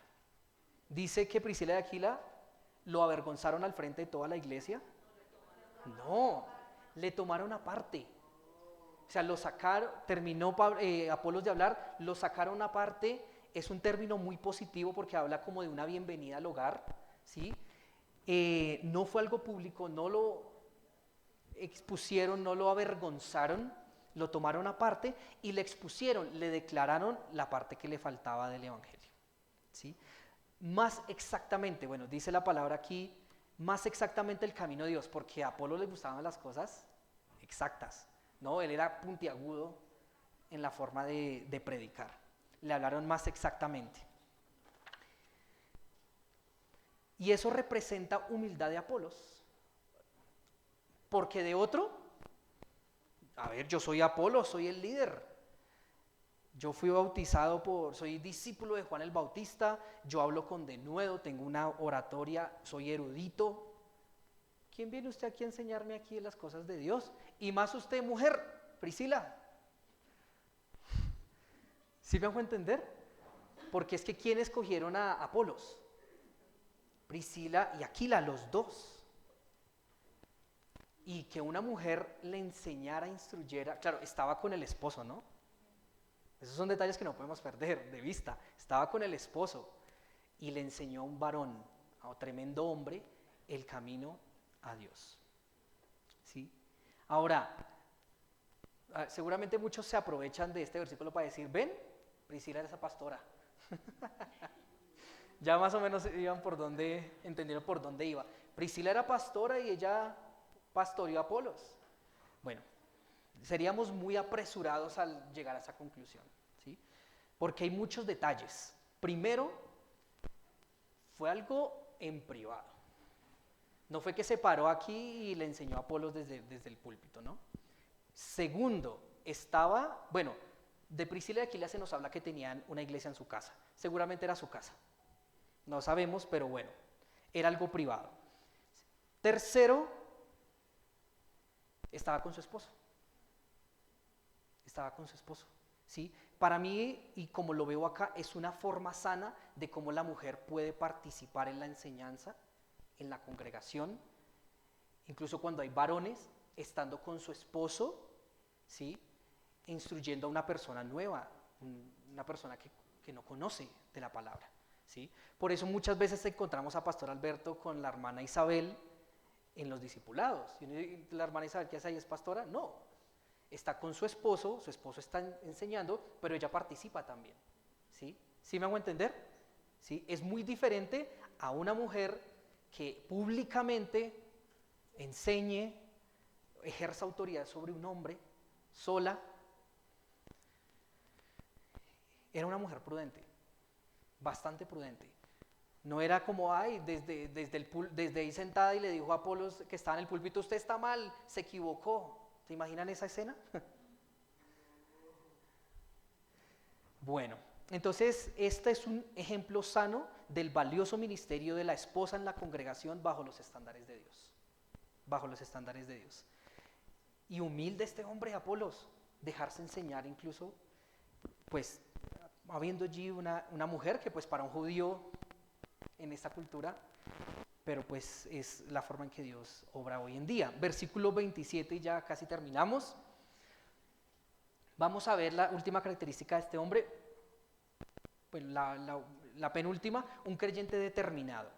Dice que Priscila y Aquila lo avergonzaron al frente de toda la iglesia. No, le tomaron aparte. O sea, lo sacaron, terminó Apolos de hablar, lo sacaron aparte. Es un término muy positivo porque habla como de una bienvenida al hogar, ¿sí? No fue algo público, no lo expusieron, no lo avergonzaron, lo tomaron aparte y le expusieron, le declararon la parte que le faltaba del evangelio, ¿sí? Más exactamente, bueno, dice la palabra aquí, más exactamente el camino de Dios, porque a Apolo le gustaban las cosas exactas, ¿no? Él era puntiagudo en la forma de predicar. Le hablaron más exactamente. Y eso representa humildad de Apolos. Porque de otro, a ver, yo soy Apolos, soy el líder. Yo fui bautizado soy discípulo de Juan el Bautista, yo hablo con denuedo, tengo una oratoria, soy erudito. ¿Quién viene usted aquí a enseñarme aquí las cosas de Dios? Y más usted, mujer, Priscila. ¿Sí me hago entender? Porque es que ¿quién escogieron a Apolos? Priscila y Aquila, los dos. Y que una mujer le enseñara, instruyera, claro, estaba con el esposo, ¿no? Esos son detalles que no podemos perder de vista. Estaba con el esposo y le enseñó a un varón, a un tremendo hombre, el camino a Dios. ¿Sí? Ahora, seguramente muchos se aprovechan de este versículo para decir, ven, Priscila era esa pastora. Ya más o menos entendieron por dónde iba. Priscila era pastora y ella pastoreó a Apolos. Bueno, seríamos muy apresurados al llegar a esa conclusión, ¿sí? Porque hay muchos detalles. Primero, fue algo en privado. No fue que se paró aquí y le enseñó a Apolos desde el púlpito, ¿no? Segundo, de Priscila y Aquila se nos habla que tenían una iglesia en su casa. Seguramente era su casa. No sabemos, pero bueno, era algo privado. Tercero, estaba con su esposo. Estaba con su esposo, ¿sí? Para mí, y como lo veo acá, es una forma sana de cómo la mujer puede participar en la enseñanza, en la congregación, incluso cuando hay varones, estando con su esposo, ¿sí? Instruyendo a una persona nueva, una persona que no conoce de la palabra, ¿sí? Por eso muchas veces encontramos a Pastor Alberto con la hermana Isabel en los discipulados. ¿Y la hermana Isabel qué hace ahí? ¿Es pastora? No. Está con su esposo está enseñando, pero ella participa también, ¿sí? ¿Sí me hago entender? ¿Sí? Es muy diferente a una mujer que públicamente enseñe, ejerza autoridad sobre un hombre, sola. Era una mujer prudente, bastante prudente. No era como, desde ahí sentada y le dijo a Apolos que estaba en el púlpito, usted está mal, se equivocó. ¿Se imaginan esa escena? Bueno, entonces este es un ejemplo sano del valioso ministerio de la esposa en la congregación bajo los estándares de Dios. Bajo los estándares de Dios. Y humilde este hombre, Apolos, dejarse enseñar incluso, pues, habiendo allí una mujer que pues para un judío en esta cultura, pero pues es la forma en que Dios obra hoy en día. Versículo 27 y ya casi terminamos. Vamos a ver la última característica de este hombre, pues la penúltima, un creyente determinado.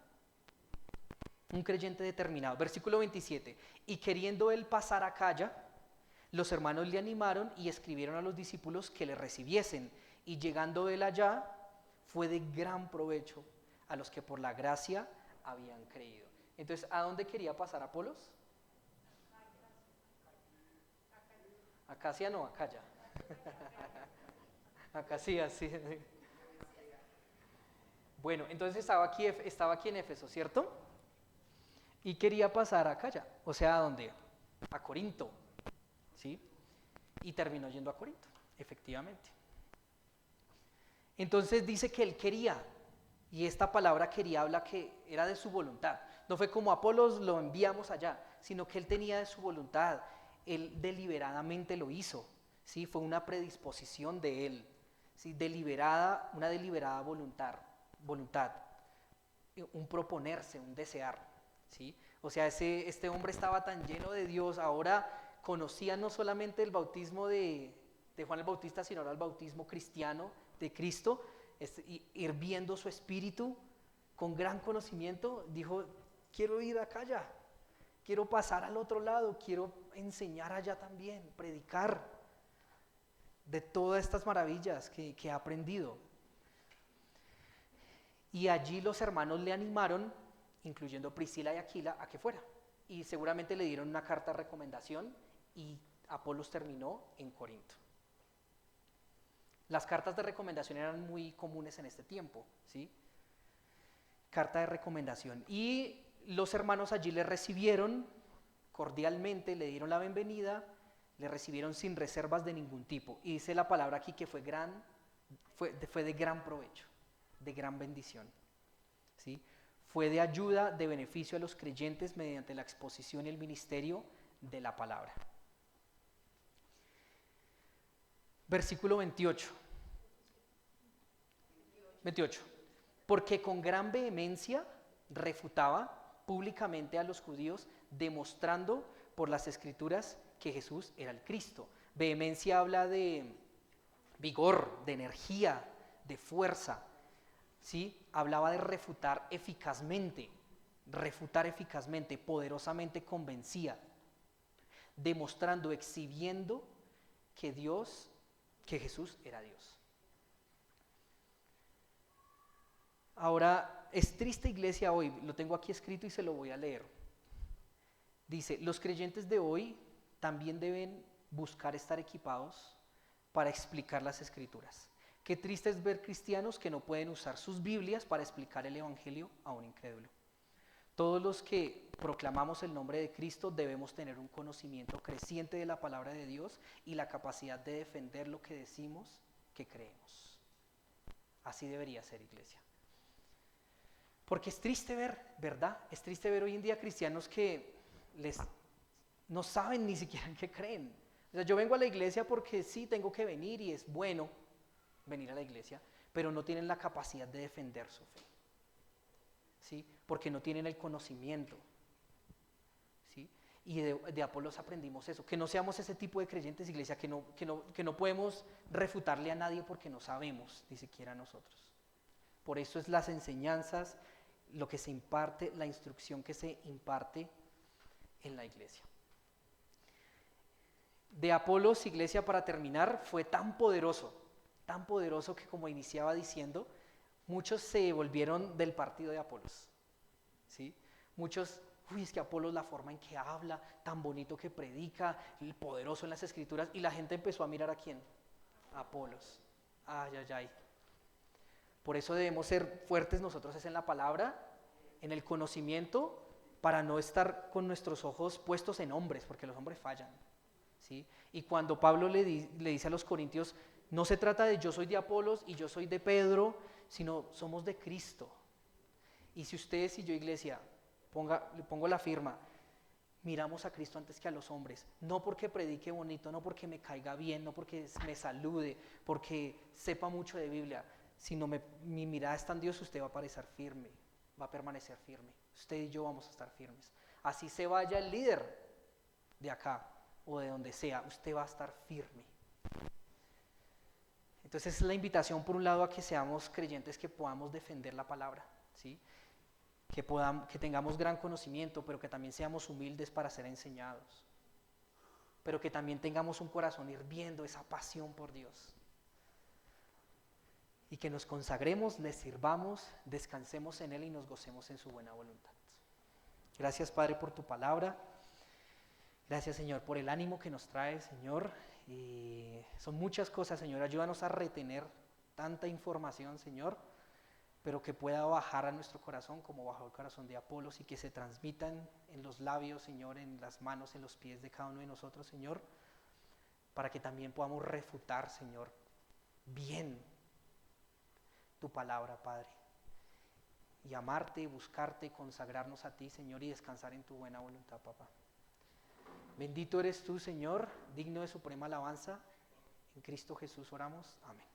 Un creyente determinado. Versículo 27. Y queriendo él pasar a Acaya, los hermanos le animaron y escribieron a los discípulos que le recibiesen. Y llegando él allá, fue de gran provecho a los que por la gracia habían creído. Entonces, ¿a dónde quería pasar Apolos? Acacia no, Acaya. Acacia, sí. Bueno, entonces estaba aquí en Éfeso, ¿cierto? Y quería pasar a Acaya, o sea, ¿a dónde? A Corinto, ¿sí? Y terminó yendo a Corinto, efectivamente. Entonces dice que él quería, y esta palabra quería habla que era de su voluntad. No fue como Apolos lo enviamos allá, sino que él tenía de su voluntad, él deliberadamente lo hizo, ¿sí? Fue una predisposición de él, ¿sí? Una deliberada voluntad, un proponerse, un desear, ¿sí? O sea, este hombre estaba tan lleno de Dios, ahora conocía no solamente el bautismo de Juan el Bautista, sino ahora el bautismo cristiano de Cristo, hirviendo su espíritu con gran conocimiento, dijo, quiero ir acá ya, quiero pasar al otro lado, quiero enseñar allá también, predicar de todas estas maravillas que ha aprendido. Y allí los hermanos le animaron, incluyendo Priscila y Aquila, a que fuera. Y seguramente le dieron una carta de recomendación y Apolos terminó en Corinto. Las cartas de recomendación eran muy comunes en este tiempo, ¿sí? Carta de recomendación. Y los hermanos allí le recibieron cordialmente, le dieron la bienvenida, le recibieron sin reservas de ningún tipo. Y dice la palabra aquí que fue de gran provecho, de gran bendición, ¿sí? Fue de ayuda, de beneficio a los creyentes mediante la exposición y el ministerio de la palabra. Versículo 28. Porque con gran vehemencia refutaba públicamente a los judíos, demostrando por las escrituras que Jesús era el Cristo. Vehemencia habla de vigor, de energía, de fuerza, ¿sí? Hablaba de refutar eficazmente, poderosamente convencía, demostrando, exhibiendo que Jesús era Dios. Ahora, es triste, iglesia, hoy, lo tengo aquí escrito y se lo voy a leer. Dice, los creyentes de hoy también deben buscar estar equipados para explicar las escrituras. Qué triste es ver cristianos que no pueden usar sus Biblias para explicar el evangelio a un incrédulo. Todos los que proclamamos el nombre de Cristo debemos tener un conocimiento creciente de la palabra de Dios y la capacidad de defender lo que decimos que creemos. Así debería ser, iglesia. Porque es triste ver, ¿verdad? Es triste ver hoy en día cristianos que no saben ni siquiera en qué creen. O sea, yo vengo a la iglesia porque sí, tengo que venir y es bueno venir a la iglesia, pero no tienen la capacidad de defender su fe, ¿sí? Porque no tienen el conocimiento, ¿sí? Y de Apolos aprendimos eso, que no seamos ese tipo de creyentes, iglesia, que no podemos refutarle a nadie porque no sabemos, ni siquiera nosotros. Por eso es las enseñanzas, lo que se imparte, la instrucción que se imparte en la iglesia. De Apolos, iglesia, para terminar, fue tan poderoso que, como iniciaba diciendo, muchos se volvieron del partido de Apolos, ¿sí? Muchos, es que Apolos, la forma en que habla, tan bonito que predica, el poderoso en las escrituras, y la gente empezó a mirar ¿a quién? A Apolos. Ay. Por eso debemos ser fuertes nosotros es en la palabra, en el conocimiento, para no estar con nuestros ojos puestos en hombres, porque los hombres fallan, ¿sí? Y cuando Pablo le dice a los corintios, no se trata de yo soy de Apolos y yo soy de Pedro, sino somos de Cristo. Y si ustedes y yo, iglesia, le pongo la firma, miramos a Cristo antes que a los hombres, no porque predique bonito, no porque me caiga bien, no porque me salude, porque sepa mucho de Biblia, sino mi mirada está en Dios, usted va a permanecer firme. Usted y yo vamos a estar firmes. Así se vaya el líder de acá o de donde sea, usted va a estar firme. Entonces es la invitación por un lado a que seamos creyentes que podamos defender la palabra, ¿sí? Que tengamos gran conocimiento, pero que también seamos humildes para ser enseñados. Pero que también tengamos un corazón hirviendo, esa pasión por Dios. y que nos consagremos, le sirvamos, descansemos en Él y nos gocemos en su buena voluntad. Gracias, Padre, por tu palabra. Gracias, Señor, por el ánimo que nos trae, Señor. Y son muchas cosas, Señor. Ayúdanos a retener tanta información, Señor, pero que pueda bajar a nuestro corazón como bajó el corazón de Apolos y que se transmitan en los labios, Señor, en las manos, en los pies de cada uno de nosotros, Señor, para que también podamos refutar, Señor, bien tu palabra, Padre, y amarte, buscarte, consagrarnos a ti, Señor, y descansar en tu buena voluntad, papá. Bendito eres tú, Señor, digno de suprema alabanza. En Cristo Jesús oramos. Amén.